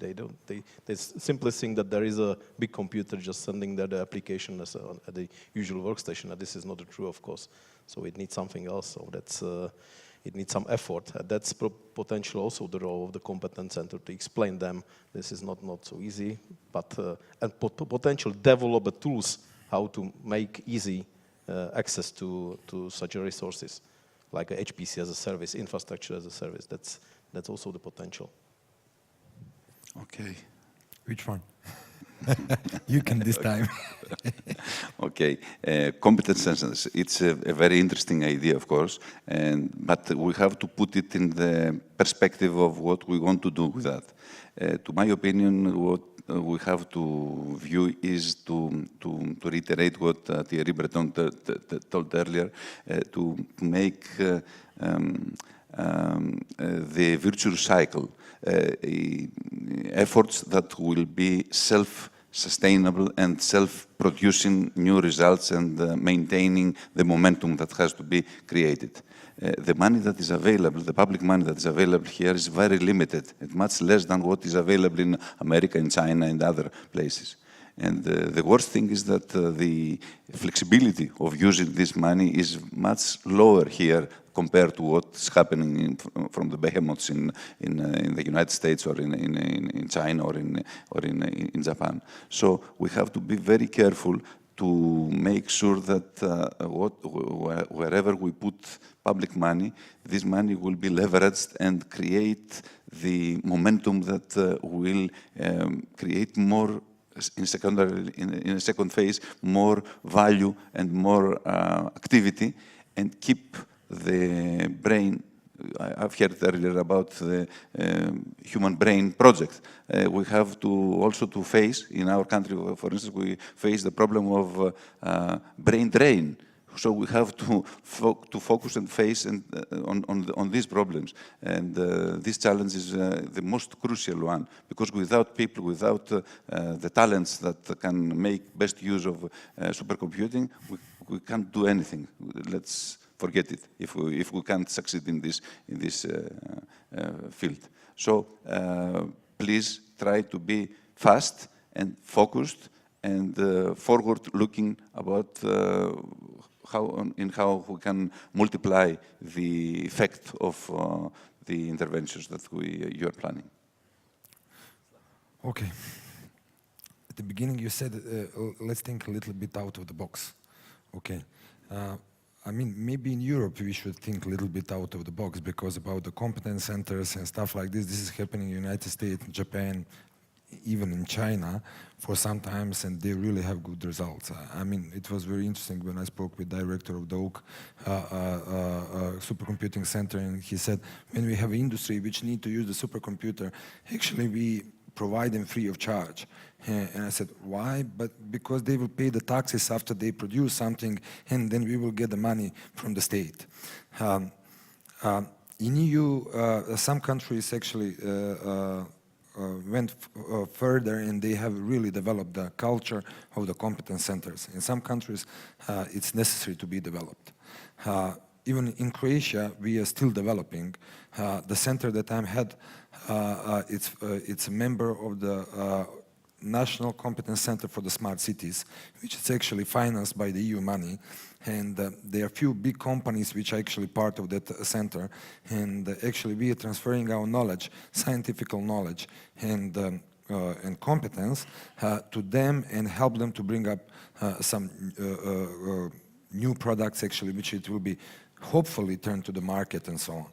S6: They simply think that there is a big computer just sending the application as at the usual workstation, and this is not true, of course. So it needs something else. So it needs some effort. That's potential also the role of the competence center to explain them. This is not so easy, but and potential develop tools how to make easy access to such resources, like a HPC as a service, infrastructure as a service. That's also the potential.
S8: Okay.
S7: Which one? You can this time.
S8: Okay, competence centers. It's a very interesting idea, of course, but we have to put it in the perspective of what we want to do with that. To my opinion, what we have to view is to reiterate what Thierry Breton told earlier, to make the virtuous cycle, efforts that will be self-sustainable and self-producing new results and maintaining the momentum that has to be created. The money that is available, the public money that is available here is very limited. It's much less than what is available in America, in China, and other places. And the worst thing is that the flexibility of using this money is much lower here compared to what's happening from the behemoths in the United States or in China or in Japan. So we have to be very careful to make sure that wherever we put public money, this money will be leveraged and create the momentum that will create more in a second phase, more value and more activity, and keep the brain. I've heard earlier about the human brain project. We have to also to face, in our country, for instance, we face the problem of brain drain. So we have to focus and face on these problems. And this challenge is the most crucial one, because without people, without the talents that can make best use of supercomputing, we can't do anything. Let's forget it if we can't succeed in this field. So please try to be fast and focused and forward-looking about how we can multiply the effect of the interventions that you are planning.
S7: Okay. At the beginning you said, let's think a little bit out of the box. Okay. I mean, maybe in Europe we should think a little bit out of the box, because about the competence centers and stuff like this is happening in the United States, Japan, even in China for some times, and they really have good results. I mean, it was very interesting when I spoke with the director of the Oak supercomputing center, and he said, when we have industry which need to use the supercomputer, actually we provide them free of charge. And I said, why? But because they will pay the taxes after they produce something, and then we will get the money from the state. In EU, some countries actually went further, and they have really developed the culture of the competence centers. In some countries, it's necessary to be developed. Even in Croatia, we are still developing. The center that I'm head, it's a member of the National Competence Center for the Smart Cities, which is actually financed by the EU money. And there are few big companies which are actually part of that center. And actually we are transferring our knowledge, scientific knowledge and competence to them, and help them to bring up some new products actually, which it will be hopefully turned to the market and so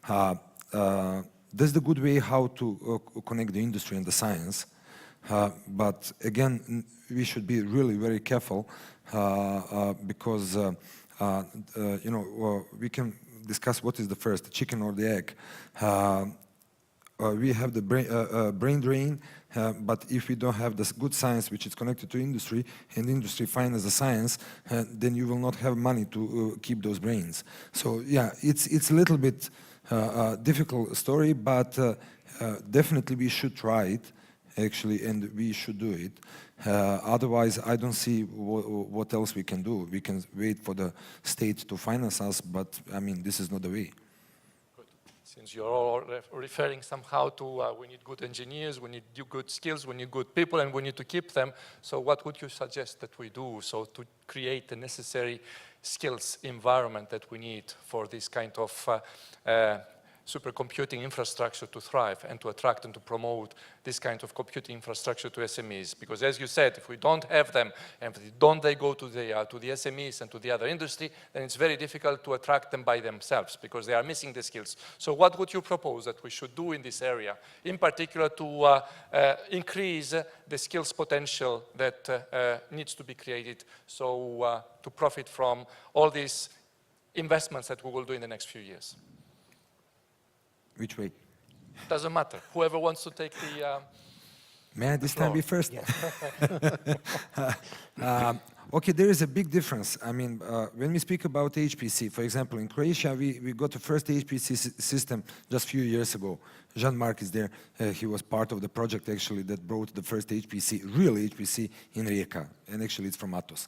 S7: on. That's the good way how to connect the industry and the science. But again, we should be really very careful because you know, we can discuss what is the first, the chicken or the egg. We have the brain drain, but if we don't have this good science which is connected to industry, and industry finds the science, then you will not have money to keep those brains. So yeah, it's a little bit difficult story, but definitely we should try it. Actually, and we should do it. Otherwise, I don't see what else we can do. We can wait for the state to finance us, but I mean, this is not the way.
S1: Good. Since you're all referring somehow to we need good engineers, we need good skills, we need good people, and we need to keep them. So what would you suggest that we do so to create the necessary skills environment that we need for this kind of supercomputing infrastructure to thrive and to attract and to promote this kind of computing infrastructure to SMEs. Because as you said, if we don't have them and if they go to the SMEs and to the other industry, then it's very difficult to attract them by themselves because they are missing the skills. So what would you propose that we should do in this area, in particular to increase the skills potential that needs to be created so to profit from all these investments that we will do in the next few years?
S7: Which way?
S1: Doesn't matter. Whoever wants to take the
S7: May I this time be first? Okay, there is a big difference. I mean, when we speak about HPC, for example, in Croatia, we got the first HPC system just a few years ago. Jean-Marc is there. He was part of the project, actually, that brought the first HPC, real HPC, in Rijeka. And actually, it's from Atos.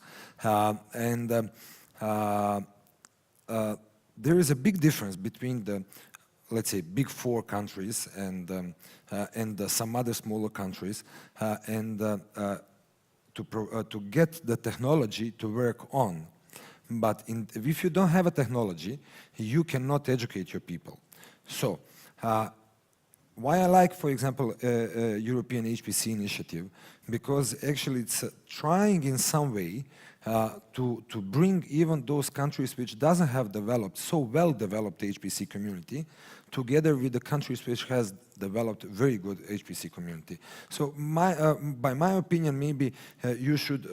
S7: There is a big difference between the, let's say, big four countries and some other smaller countries, to get the technology to work on. But if you don't have a technology, you cannot educate your people. So, why I like, for example, European HPC initiative, because actually it's trying in some way to bring even those countries which doesn't have developed, so well-developed HPC community, together with the countries which has developed very good HPC community. So by my opinion, maybe you should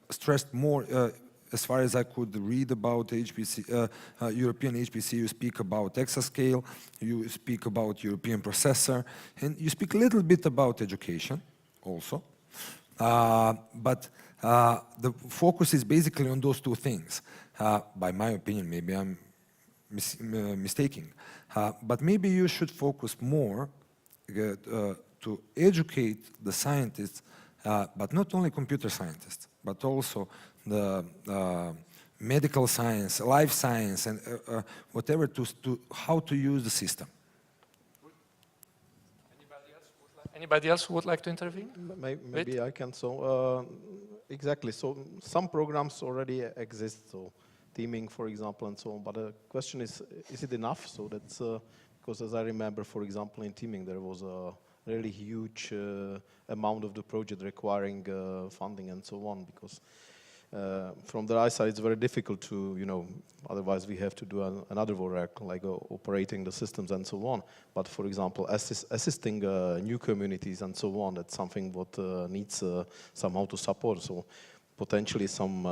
S7: stress more, as far as I could read about HPC, European HPC, you speak about exascale, you speak about European processor, and you speak a little bit about education also. But the focus is basically on those two things. By my opinion, maybe I'm mistaken. But maybe you should focus more to educate the scientists, but not only computer scientists, but also the medical science, life science, and whatever, to how to use the system.
S1: Anybody else who would like to intervene?
S6: Maybe I can. So exactly. So some programs already exist. So teaming, for example, and so on. But the question is it enough? So that's because, as I remember, for example, in teaming there was a really huge amount of the project requiring funding and so on. Because from the side, it's very difficult to, otherwise we have to do another work, like operating the systems and so on. But for example, assisting new communities and so on, that's something what needs somehow to support. So potentially some,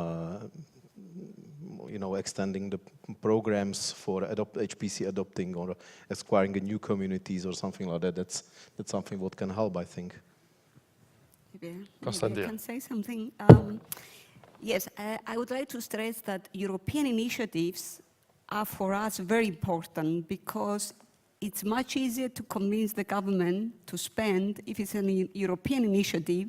S6: extending the programs for HPC adopting or acquiring new communities or something like that. That's something what can help, I think.
S4: Maybe I can say something. Yes, I would like to stress that European initiatives are for us very important because it's much easier to convince the government to spend if it's a European initiative,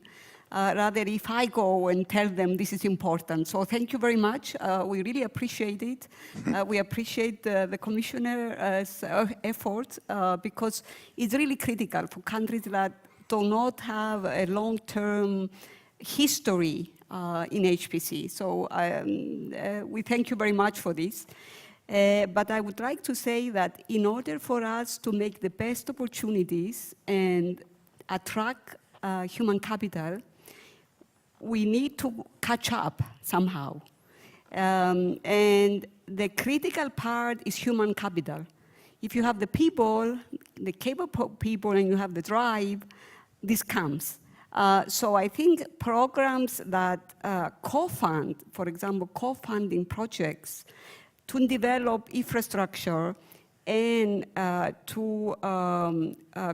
S4: rather if I go and tell them this is important. So thank you very much. We really appreciate it. We appreciate the Commissioner's efforts because it's really critical for countries that do not have a long-term history in HPC. So we thank you very much for this. But I would like to say that in order for us to make the best opportunities and attract human capital, we need to catch up somehow. And the critical part is human capital. If you have the people, the capable people, and you have the drive, this comes. So I think programs that co-fund, for example, co-funding projects to develop infrastructure and to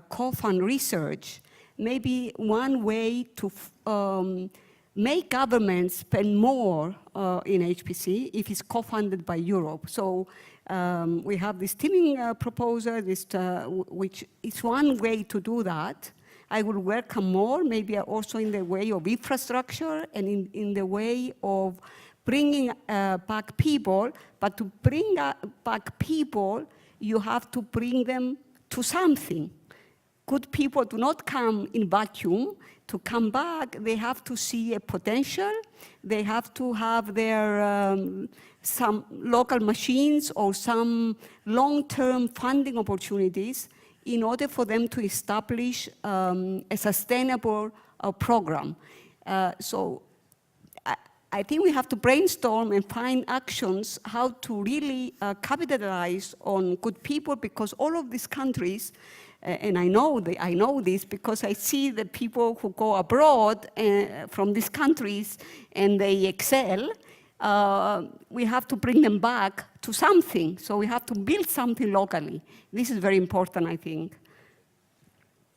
S4: co-fund research may be one way to make governments spend more in HPC if it's co-funded by Europe. So we have this teaming proposal, which is one way to do that. I will welcome more, maybe also in the way of infrastructure and in the way of bringing back people. But to bring back people, you have to bring them to something. good people do not come in vacuum. To come back, they have to see a potential. They have to have their some local machines or some long-term funding opportunities in order for them to establish a sustainable program. So I think we have to brainstorm and find actions how to really capitalize on good people, because all of these countries, and I know this because I see the people who go abroad from these countries and they excel. We have to bring them back to something. So we have to build something locally. This is very important, I think.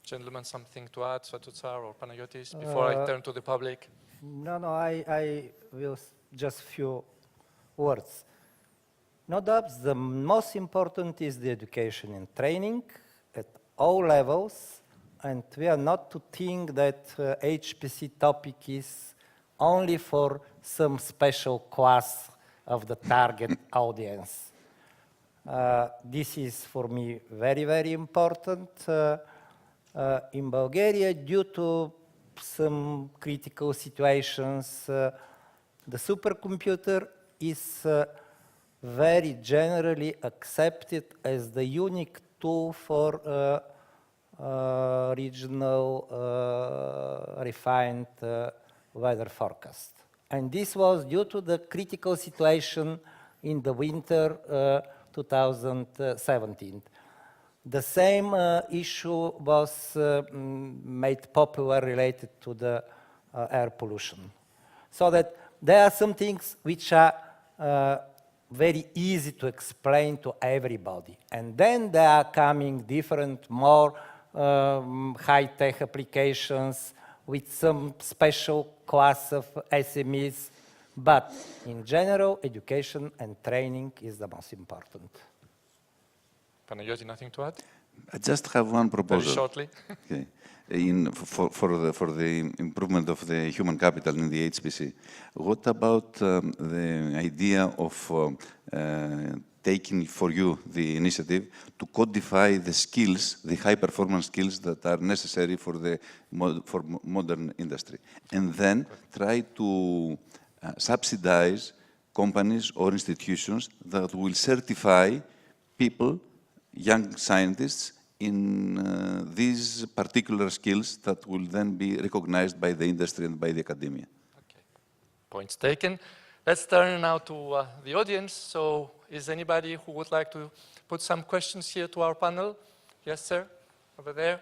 S1: Gentlemen, something to add, Svatozar or Panayotis, before I turn to the public?
S5: No, I will just few words. No doubt the most important is the education and training at all levels, and we are not to think that HPC topic is only for some special class of the target audience. This is for me very, very important. In Bulgaria, due to some critical situations, the supercomputer is very generally accepted as the unique tool for regional refined weather forecast. And this was due to the critical situation in the winter 2017. The same issue was made popular related to the air pollution. So that there are some things which are very easy to explain to everybody. And then there are coming different, more high-tech applications with some special class of SMEs. But in general, education and training is the most important.
S1: Panayoti, nothing to add?
S8: I just have one proposal.
S1: Very shortly.
S8: Okay. For the improvement of the human capital in the HPC, what about the idea of taking for you the initiative to codify the skills, the high-performance skills that are necessary for the modern industry, and then try to subsidize companies or institutions that will certify people, young scientists, in these particular skills that will then be recognized by the industry and by the academia.
S1: Okay. Points taken. Let's turn now to the audience. So is anybody who would like to put some questions here to our panel? Yes, sir, over there.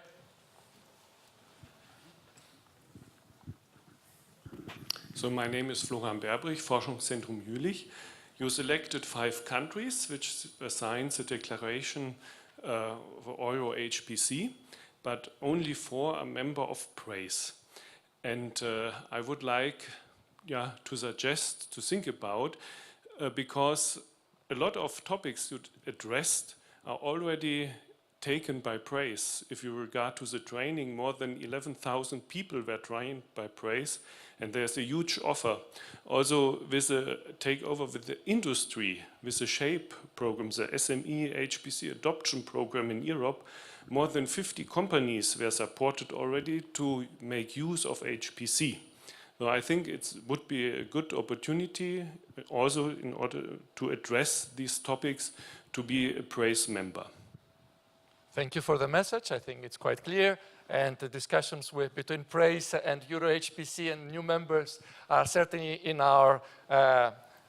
S9: So my name is Florian Berbrich, Forschungszentrum Jülich. You selected 5 countries which signed the declaration for EuroHPC, but only 4 are member of PRAISE. And I would like to suggest, to think about, because a lot of topics you addressed are already taken by PRAISE. If you regard to the training, more than 11,000 people were trained by PRAISE, and there's a huge offer. Also with the takeover with the industry, with the SHAPE program, the SME HPC adoption program in Europe, more than 50 companies were supported already to make use of HPC. So I think it would be a good opportunity also in order to address these topics to be a PRAISE member.
S1: Thank you for the message. I think it's quite clear. And the discussions between PRAISE and EuroHPC and new members are certainly in our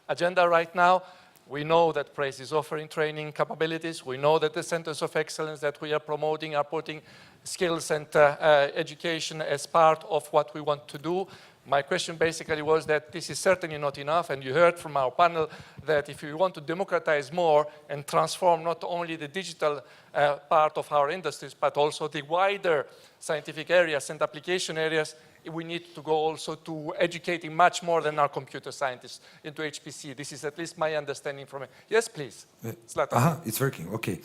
S1: agenda right now. We know that PRAISE is offering training capabilities. We know that the centers of excellence that we are promoting are putting skills and education as part of what we want to do. My question basically was that this is certainly not enough, and you heard from our panel that if you want to democratize more and transform not only the digital part of our industries, but also the wider scientific areas and application areas, we need to go also to educating much more than our computer scientists into HPC. This is at least my understanding from it. Yes, please.
S7: It's working, okay.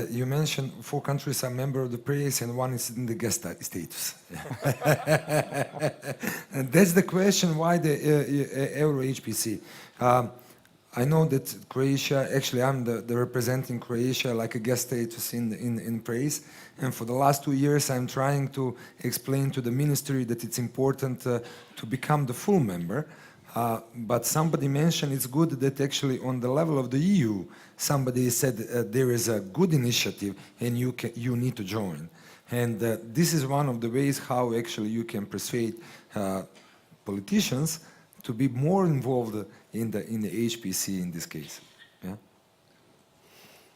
S7: You mentioned 4 countries are members of the PRAISE and 1 is in the guest status. And that's the question, why the EuroHPC? I know that Croatia, actually I'm the representing Croatia like a guest status in praise, and for the last 2 years I'm trying to explain to the ministry that it's important to become the full member, but somebody mentioned it's good that actually on the level of the EU, somebody said there is a good initiative and you need to join. And this is one of the ways how actually you can persuade politicians to be more involved in the HPC in this case. Yeah?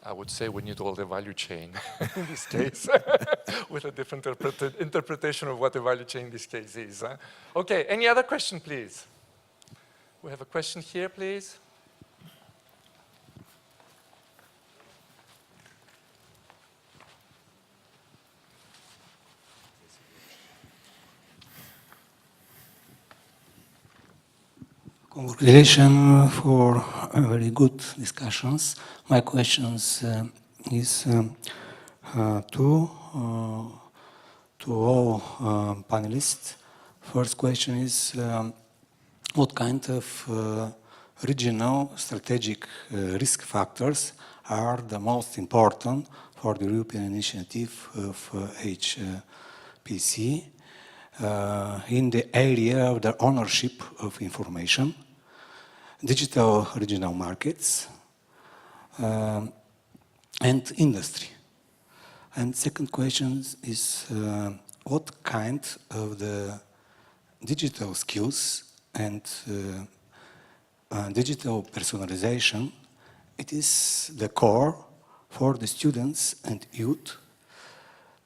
S1: I would say we need all the value chain in this case, with a different interpretation of what the value chain in this case is. Huh? Okay, any other question, please? We have a question here, please.
S10: Congratulations for very good discussions. My questions is to all panelists. First question is what kind of regional strategic risk factors are the most important for the European initiative of HPC in the area of the ownership of information, digital regional markets, and industry. And second question is what kind of the digital skills and digital personalization, it is the core for the students and youth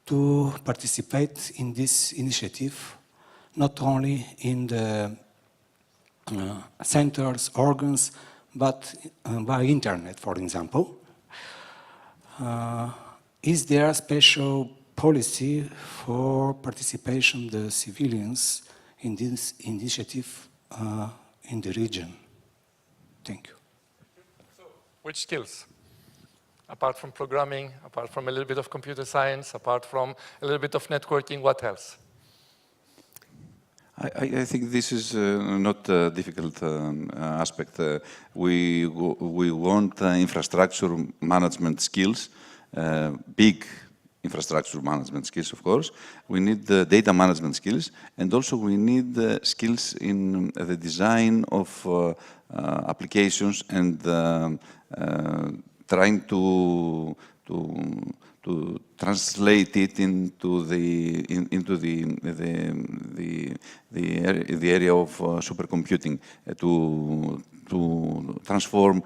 S10: to participate in this initiative, not only in the centers, organs, but by internet, for example. Is there a special policy for participation of the civilians in this initiative in the region? Thank you.
S1: So, which skills? Apart from programming, apart from a little bit of computer science, apart from a little bit of networking, what else?
S8: I think this is not a difficult aspect. We want infrastructure management skills, big infrastructure management skills, of course. We need data management skills, and also we need skills in the design of applications and trying to translate it into the area of supercomputing to transform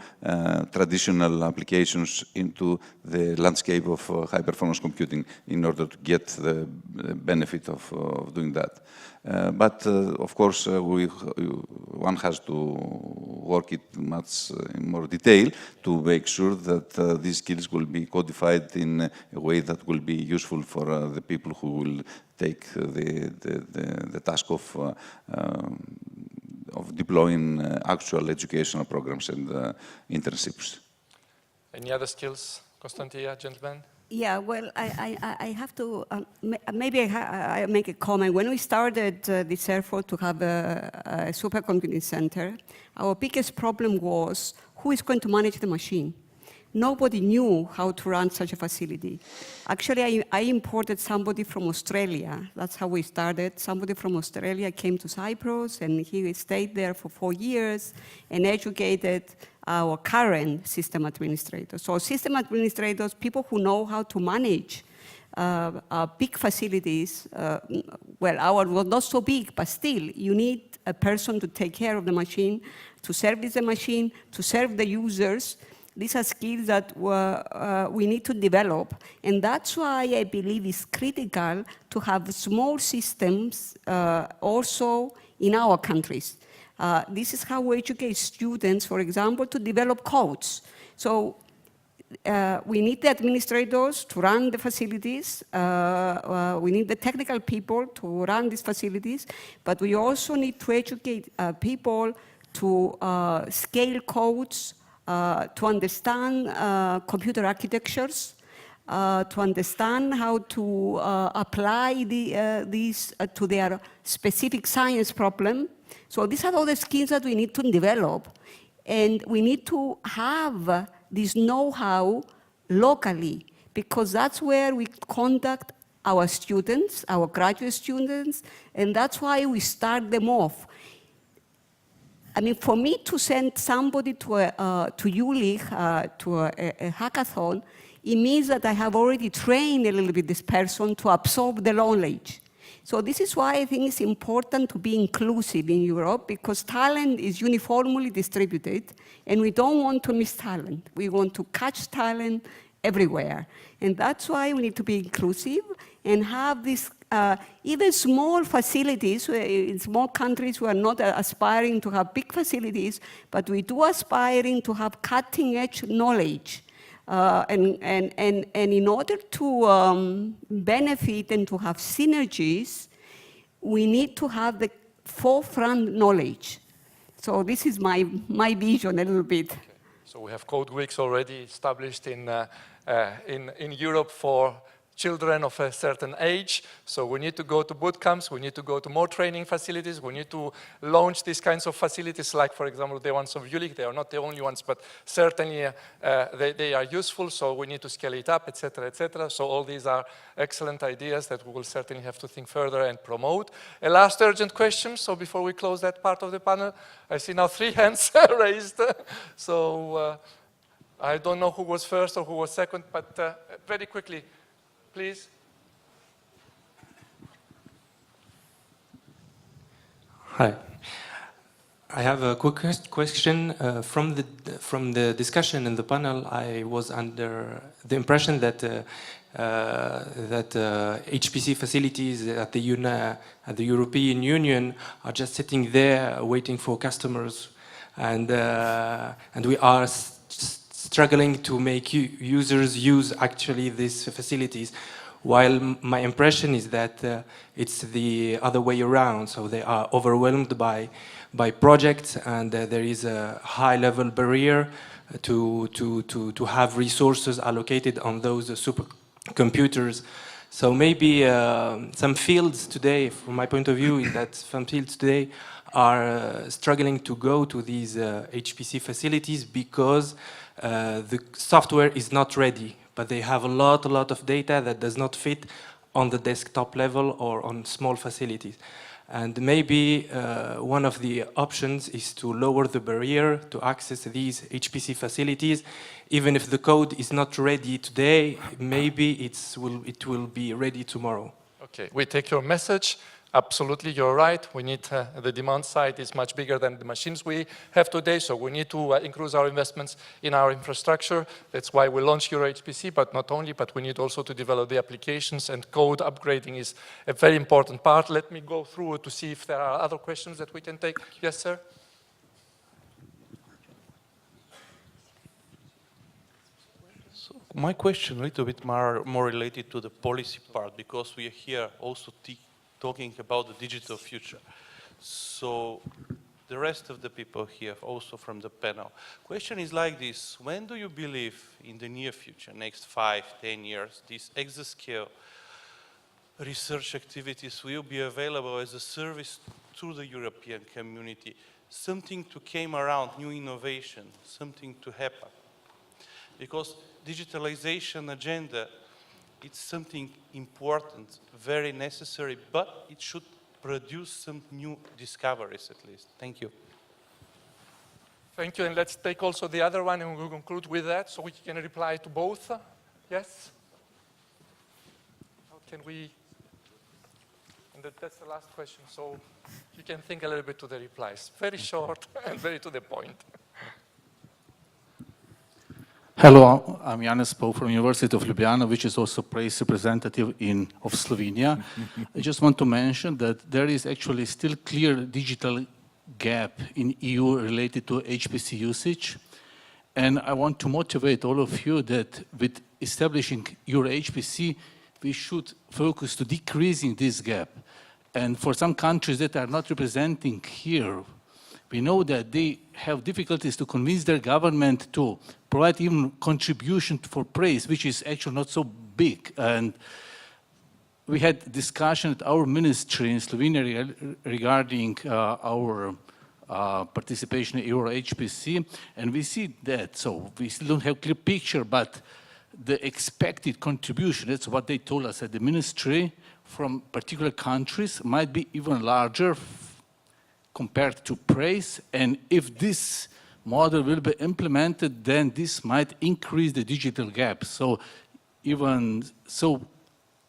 S8: traditional applications into the landscape of high-performance computing in order to get the benefit of doing that. But of course, one has to work it much in more detail to make sure that these skills will be codified in a way that will be useful for the people who will take the task of deploying actual educational programs and internships.
S1: Any other skills, Konstantia, gentlemen?
S4: Yeah, well, I have to, maybe I make a comment. When we started this effort to have a supercomputing center, our biggest problem was who is going to manage the machine? Nobody knew how to run such a facility. Actually, I imported somebody from Australia. That's how we started. Somebody from Australia came to Cyprus, and he stayed there for 4 years and educated our current system administrators. So system administrators, people who know how to manage big facilities, well, our was not so big, but still, you need a person to take care of the machine, to service the machine, to serve the users. These are skills that we need to develop, and that's why I believe it's critical to have small systems also in our countries. This is how we educate students, for example, to develop codes. So we need the administrators to run the facilities. We need the technical people to run these facilities, but we also need to educate people to scale codes, to understand computer architectures, to understand how to apply these to their specific science problem. So these are all the skills that we need to develop. And we need to have this know-how locally, because that's where we conduct our students, our graduate students, and that's why we start them off. I mean, for me to send somebody to ULIC, to a hackathon, it means that I have already trained a little bit this person to absorb the knowledge. So this is why I think it's important to be inclusive in Europe, because talent is uniformly distributed, and we don't want to miss talent. We want to catch talent everywhere. And that's why we need to be inclusive and have these even small facilities. In small countries, we are not aspiring to have big facilities, but we do aspiring to have cutting-edge knowledge. And in order to benefit and to have synergies, we need to have the forefront knowledge. So this is my vision a little bit.
S1: Okay. So we have code weeks already established in Europe for children of a certain age. So we need to go to boot camps, we need to go to more training facilities, we need to launch these kinds of facilities, like, for example, the ones of ULIC. They are not the only ones, but certainly they are useful, so we need to scale it up, etc., etc. So all these are excellent ideas that we will certainly have to think further and promote. A last urgent question, so before we close that part of the panel, I see now 3 hands raised. So I don't know who was first or who was second, but very quickly, please.
S11: Hi. I have a quick question. From the discussion in the panel, I was under the impression that HPC facilities at the European Union are just sitting there waiting for customers, and we are struggling to make users use actually these facilities, while my impression is that it's the other way around. So they are overwhelmed by projects, and there is a high-level barrier to have resources allocated on those supercomputers. So maybe some fields today, from my point of view, is that some fields today are struggling to go to these HPC facilities because the software is not ready, but they have a lot of data that does not fit on the desktop level or on small facilities. And maybe one of the options is to lower the barrier to access these HPC facilities. Even if the code is not ready today, maybe it will be ready tomorrow.
S1: Okay, we take your message. Absolutely, you're right. We need, the demand side is much bigger than the machines we have today, so we need to increase our investments in our infrastructure. That's why we launched EuroHPC, but not only, but we need also to develop the applications, and code upgrading is a very important part. Let me go through to see if there are other questions that we can take. Yes, sir?
S12: So my question a little bit more related to the policy part, because we are here also talking about the digital future. So the rest of the people here, also from the panel, question is like this: when do you believe in the near future, next 5-10 years, these exascale research activities will be available as a service to the European community, something to come around, new innovation, something to happen? Because digitalization agenda, it's something important, very necessary, but it should produce some new discoveries at least. Thank you.
S1: Thank you, and let's take also the other one, and we'll conclude with that, so we can reply to both. Yes? How can we? And that's the last question, so you can think a little bit to the replies. Very short and very to the point.
S13: Hello, I'm Janez Pau from University of Ljubljana, which is also press representative of Slovenia. I just want to mention that there is actually still clear digital gap in EU related to HPC usage. And I want to motivate all of you that with establishing EuroHPC, we should focus to decreasing this gap. And for some countries that are not representing here, we know that they have difficulties to convince their government to provide even contribution for praise, which is actually not so big. And we had discussion at our ministry in Slovenia regarding our participation in EuroHPC, and we see that. So we still don't have a clear picture, but the expected contribution, that's what they told us at the ministry, from particular countries might be even larger compared to praise. And if this model will be implemented, then this might increase the digital gap. So even so,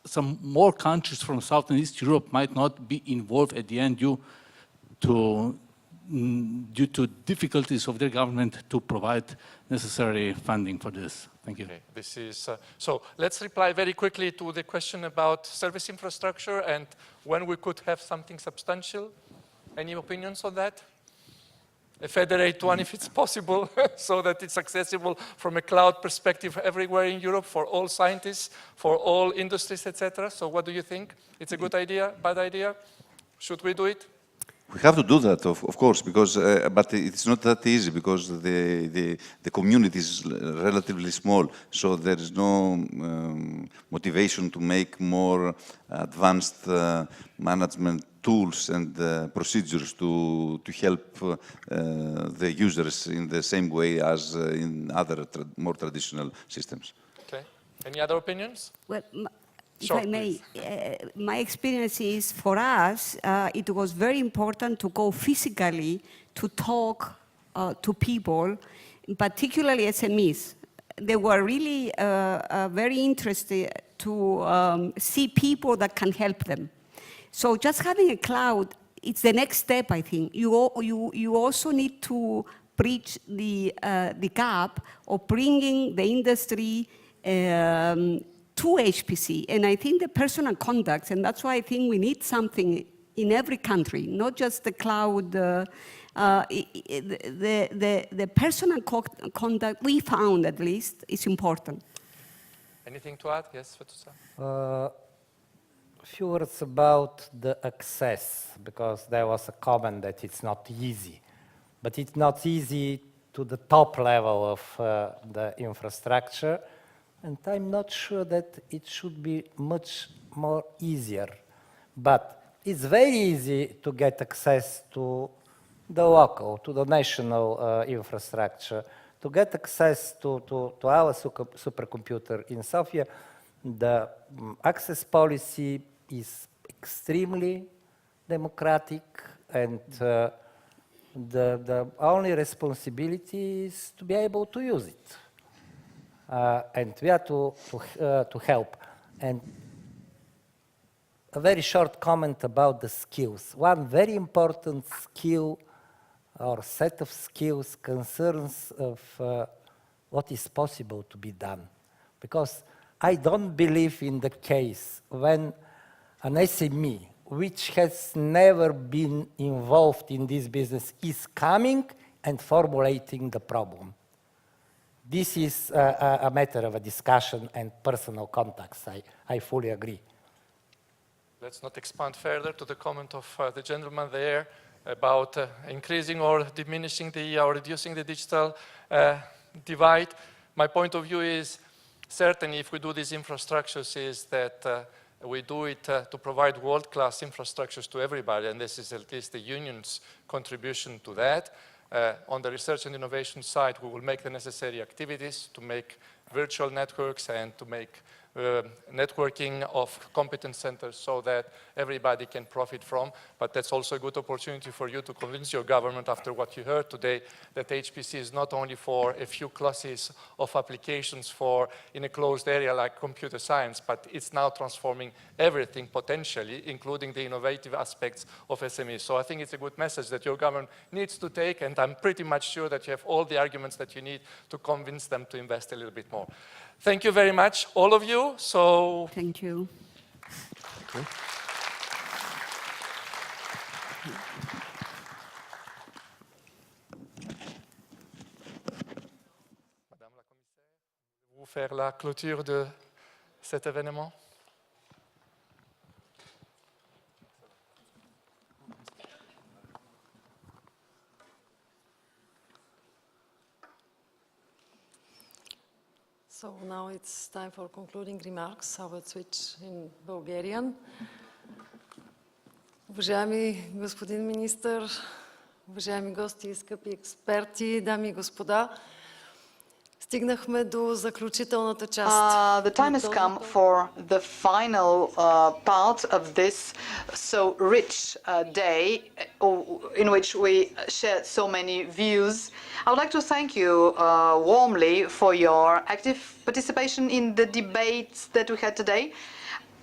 S13: some more countries from South and East Europe might not be involved at the end due to difficulties of their government to provide necessary funding for this. Thank you.
S1: Okay, this is, so let's reply very quickly to the question about service infrastructure and when we could have something substantial. Any opinions on that? A federate one if it's possible, so that it's accessible from a cloud perspective everywhere in Europe for all scientists, for all industries, etc. So what do you think? It's a good idea, bad idea? Should we do it?
S8: We have to do that, of course, because but it's not that easy because the community is relatively small, so there is no motivation to make more advanced management tools and procedures to help the users in the same way as in other more traditional systems.
S1: Okay. Any other opinions?
S4: Well, if
S1: Sure,
S4: I may, my experience is for us, it was very important to go physically to talk to people, particularly SMEs. They were really very interested to see people that can help them. So just having a cloud, it's the next step, I think. You also need to bridge the gap of bringing the industry to HPC, and I think the personal contacts, and that's why I think we need something in every country, not just the cloud. The personal contact we found, at least, is important.
S1: Anything to add? Yes, Fetusa?
S5: A few words about the access, because there was a comment that it's not easy. But it's not easy to the top level of the infrastructure, and I'm not sure that it should be much more easier. But it's very easy to get access to the local, to the national infrastructure, to get access to our supercomputer in Sofia. The access policy is extremely democratic, and the only responsibility is to be able to use it. And we are to help. And a very short comment about the skills. One very important skill or set of skills concerns of what is possible to be done. Because I don't believe in the case when an SME, which has never been involved in this business, is coming and formulating the problem. This is a matter of a discussion and personal contacts. I fully agree.
S1: Let's not expand further to the comment of the gentleman there about increasing or diminishing or reducing the digital divide. My point of view is certainly if we do these infrastructures is that we do it to provide world-class infrastructures to everybody, and this is at least the union's contribution to that. On the research and innovation side, we will make the necessary activities to make virtual networks and to make networking of competence centers so that everybody can profit from. But that's also a good opportunity for you to convince your government after what you heard today that HPC is not only for a few classes of applications for in a closed area like computer science, but it's now transforming everything potentially, including the innovative aspects of SMEs. So I think it's a good message that your government needs to take, and I'm pretty much sure that you have all the arguments that you need to convince them to invest a little bit more. Thank you very much, all of you. So
S4: thank you.
S2: Okay.
S1: Madame la commissaire, voulez-vous faire la clôture de cet événement?
S3: So now it's time for concluding remarks. I will switch in Bulgarian. Уважаеми господин министър, уважаеми гости, скъпи експерти, дами и господа. Стигнахме до заключителната част.
S14: The time has come for the final part of this so rich day in which we shared so many views. I would like to thank you warmly for your active participation in the debates that we had today.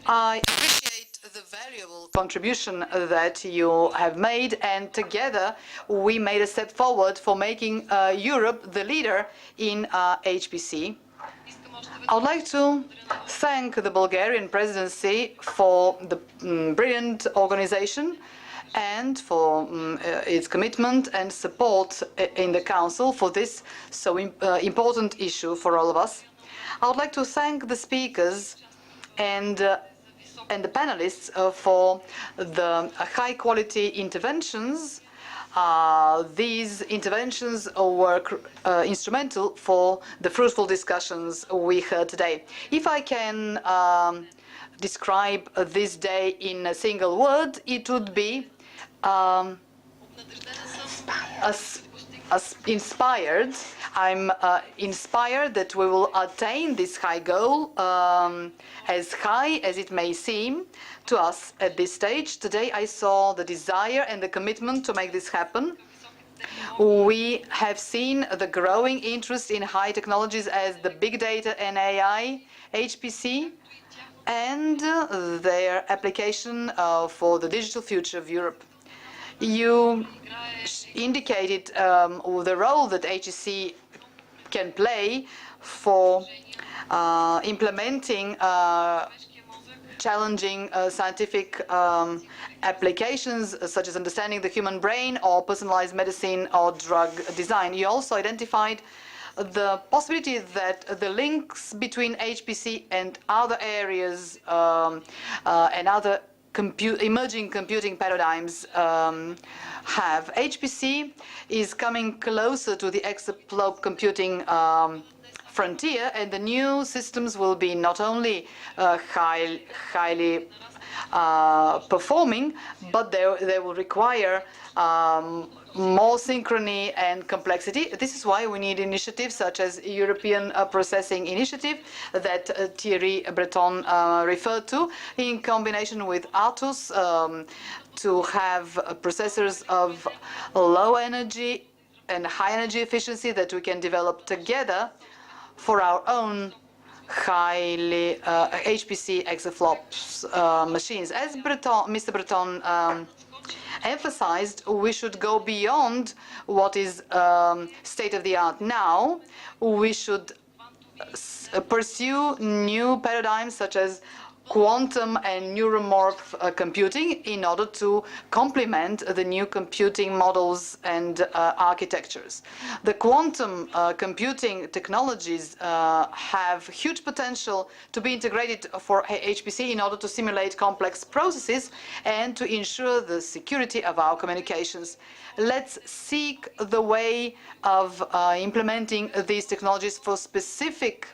S14: I appreciate the valuable contribution that you have made, and together we made a step forward for making Europe the leader in HPC. I would like to thank the Bulgarian presidency for the brilliant organization and for its commitment and support in the Council for this so important issue for all of us. I would like to thank the speakers and the panelists for the high-quality interventions. These interventions were instrumental for the fruitful discussions we heard today. If I can describe this day in a single word, it would be inspired. I'm inspired that we will attain this high goal, as high as it may seem to us at this stage. Today I saw the desire and the commitment to make this happen. We have seen the growing interest in high technologies as the big data and AI, HPC, and their application for the digital future of Europe. You indicated the role that HPC can play for implementing challenging scientific applications such as understanding the human brain or personalized medicine or drug design. You also identified the possibility that the links between HPC and other areas and other emerging computing paradigms have. HPC is coming closer to the exaflop computing frontier, and the new systems will be not only highly performing, but they will require more synchrony and complexity. This is why we need initiatives such as European Processing Initiative that Thierry Breton referred to, in combination with ATOS, to have processors of low energy and high energy efficiency that we can develop together for our own highly HPC exaflops machines. As Mr. Breton emphasized, we should go beyond what is state-of-the-art now. We should pursue new paradigms such as quantum and neuromorph computing in order to complement the new computing models and architectures. The quantum computing technologies have huge potential to be integrated for HPC in order to simulate complex processes and to ensure the security of our communications. Let's seek the way of implementing these technologies for specific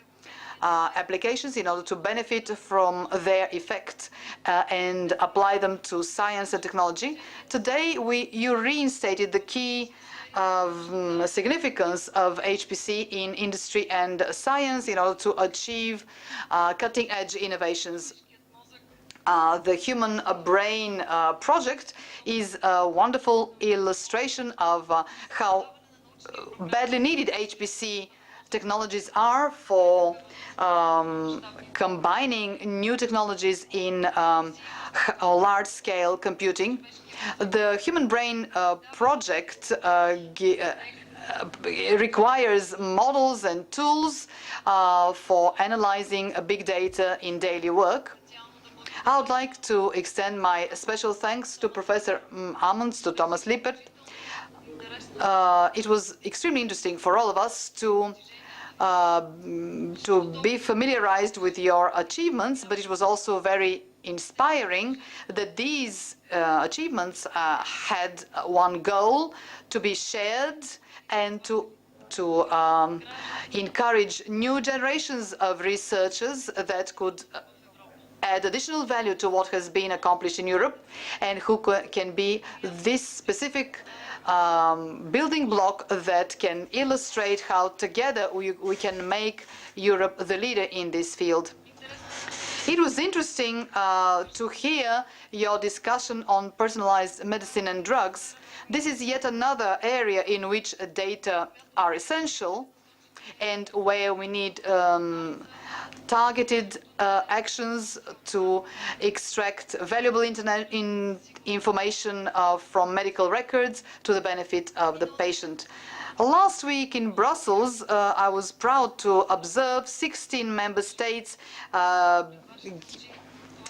S14: applications in order to benefit from their effect and apply them to science and technology. Today, you reinstated the key significance of HPC in industry and science in order to achieve cutting-edge innovations. The Human Brain Project is a wonderful illustration of how badly needed HPC technologies are for combining new technologies in large-scale computing. The Human Brain Project requires models and tools for analyzing big data in daily work. I would like to extend my special thanks to Professor Amunds, to Thomas Lippert. It was extremely interesting for all of us to be familiarized with your achievements, but it was also very inspiring that these achievements had one goal: to be shared and to encourage new generations of researchers that could add additional value to what has been accomplished in Europe and who can be this specific building block that can illustrate how together we can make Europe the leader in this field. It was interesting to hear your discussion on personalized medicine and drugs. This is yet another area in which data are essential and where we need targeted actions to extract valuable information from medical records to the benefit of the patient. Last week in Brussels, I was proud to observe 16 member states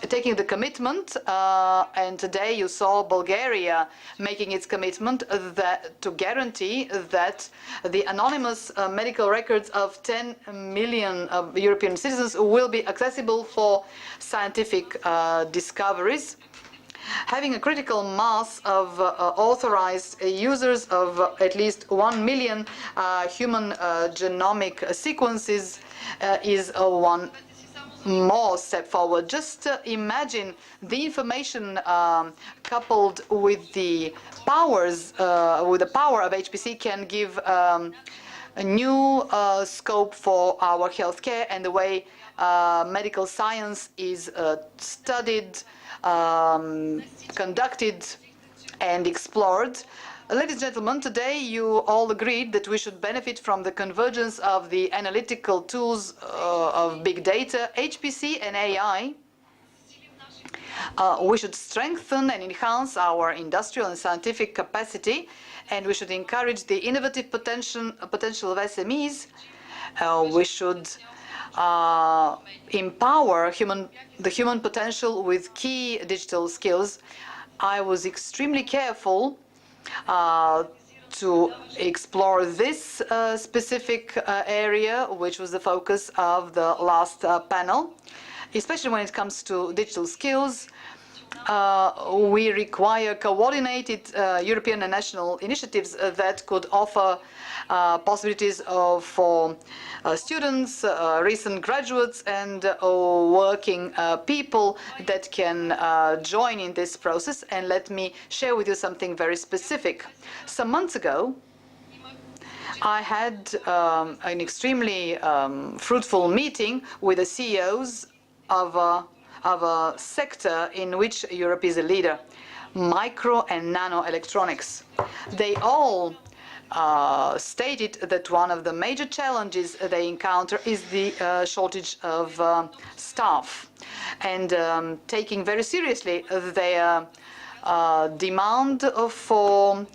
S14: taking the commitment, and today you saw Bulgaria making its commitment to guarantee that the anonymous medical records of 10 million European citizens will be accessible for scientific discoveries. Having a critical mass of authorized users of at least 1 million human genomic sequences is one more step forward. Just imagine the information coupled with the powers, with the power of HPC can give a new scope for our healthcare and the way medical science is studied, conducted, and explored. Ladies and gentlemen, today you all agreed that we should benefit from the convergence of the analytical tools of big data, HPC and AI. We should strengthen and enhance our industrial and scientific capacity, and we should encourage the innovative potential of SMEs. We should empower the human potential with key digital skills. I was extremely careful to explore this specific area, which was the focus of the last panel, especially when it comes to digital skills. We require coordinated European and national initiatives that could offer possibilities for students, recent graduates, and working people that can join in this process. And let me share with you something very specific. Some months ago, I had an extremely fruitful meeting with the CEOs of a sector in which Europe is a leader, micro and nano electronics. They all stated that one of the major challenges they encounter is the shortage of staff, and taking very seriously their demand for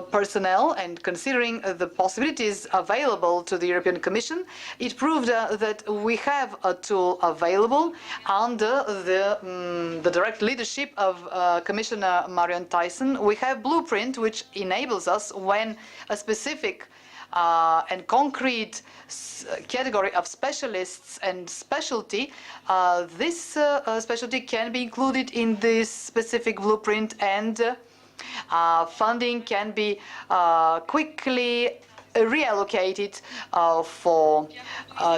S14: personnel and considering the possibilities available to the European Commission, it proved that we have a tool available under the direct leadership of Commissioner Mariya Tyson. We have Blueprint, which enables us when a specific and concrete category of specialists and specialty, this specialty can be included in this specific blueprint, and funding can be quickly reallocated for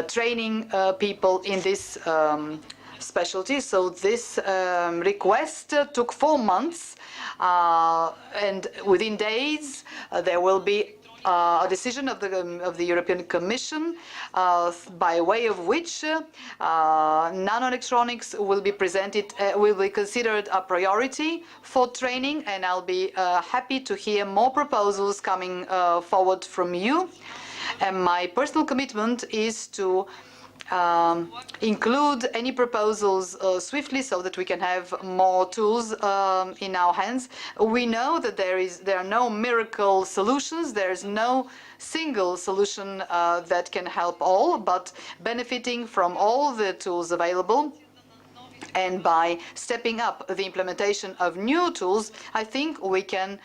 S14: training people in this specialty. So this request took 4 months, and within days there will be a decision of the European Commission, by way of which nanoelectronics will be presented, will be considered a priority for training, and I'll be happy to hear more proposals coming forward from you. And my personal commitment is to include any proposals swiftly so that we can have more tools in our hands. We know that there are no miracle solutions. There is no single solution that can help all, but benefiting from all the tools available and by stepping up the implementation of new tools, I think we can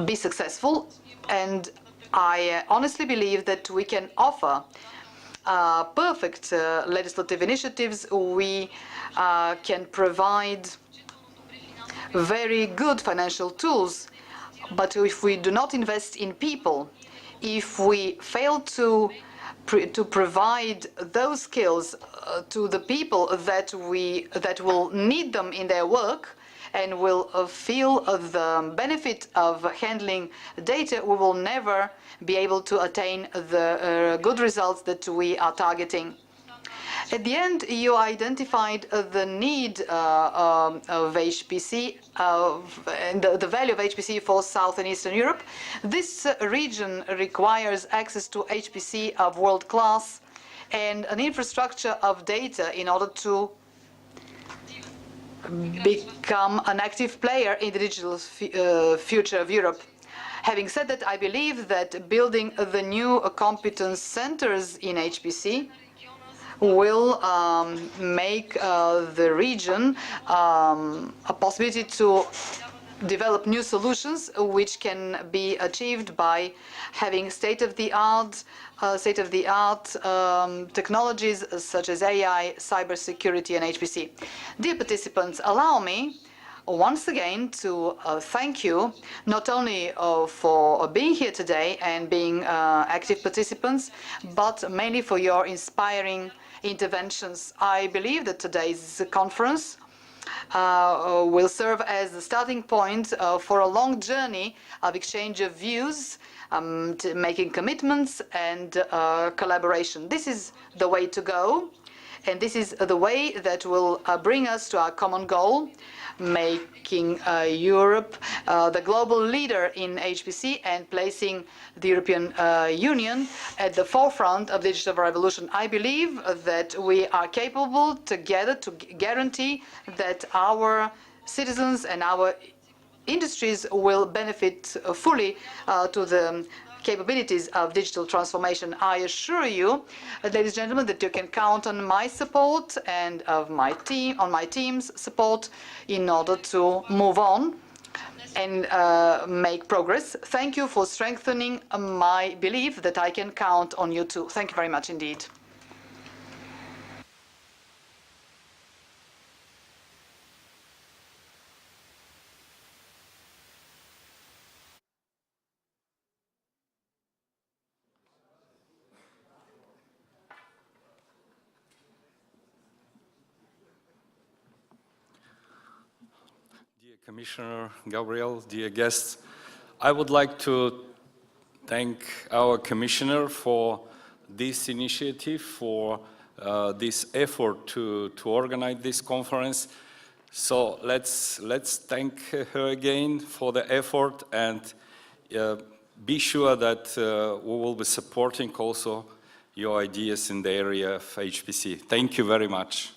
S14: be successful. And I honestly believe that we can offer perfect legislative initiatives. We can provide very good financial tools, but if we do not invest in people, if we fail to provide those skills to the people that will need them in their work, and will feel the benefit of handling data, we will never be able to attain the good results that we are targeting. At the end, you identified the need of HPC, and the value of HPC for South and Eastern Europe. This region requires access to HPC of world class and an infrastructure of data in order to become an active player in the digital future of Europe. Having said that, I believe that building the new competence centers in HPC will make the region a possibility to develop new solutions which can be achieved by having state-of-the-art technologies such as AI, cybersecurity, and HPC. Dear participants, allow me once again to thank you not only for being here today and being active participants, but mainly for your inspiring interventions. I believe that today's conference will serve as the starting point for a long journey of exchange of views, making commitments and collaboration. This is the way to go, and this is the way that will bring us to our common goal, making Europe the global leader in HPC and placing the European Union at the forefront of digital revolution. I believe that we are capable together to guarantee that our citizens and our industries will benefit fully to the capabilities of digital transformation. I assure you, ladies and gentlemen, that you can count on my support and of my team, on my team's support in order to move on and make progress. Thank you for strengthening my belief that I can count on you too. Thank you very much indeed.
S15: Commissioner Gabriel, dear guests, I would like to thank our Commissioner for this initiative, for this effort to organize this conference. So let's thank her again for the effort, and be sure that we will be supporting also your ideas in the area of HPC. Thank you very much.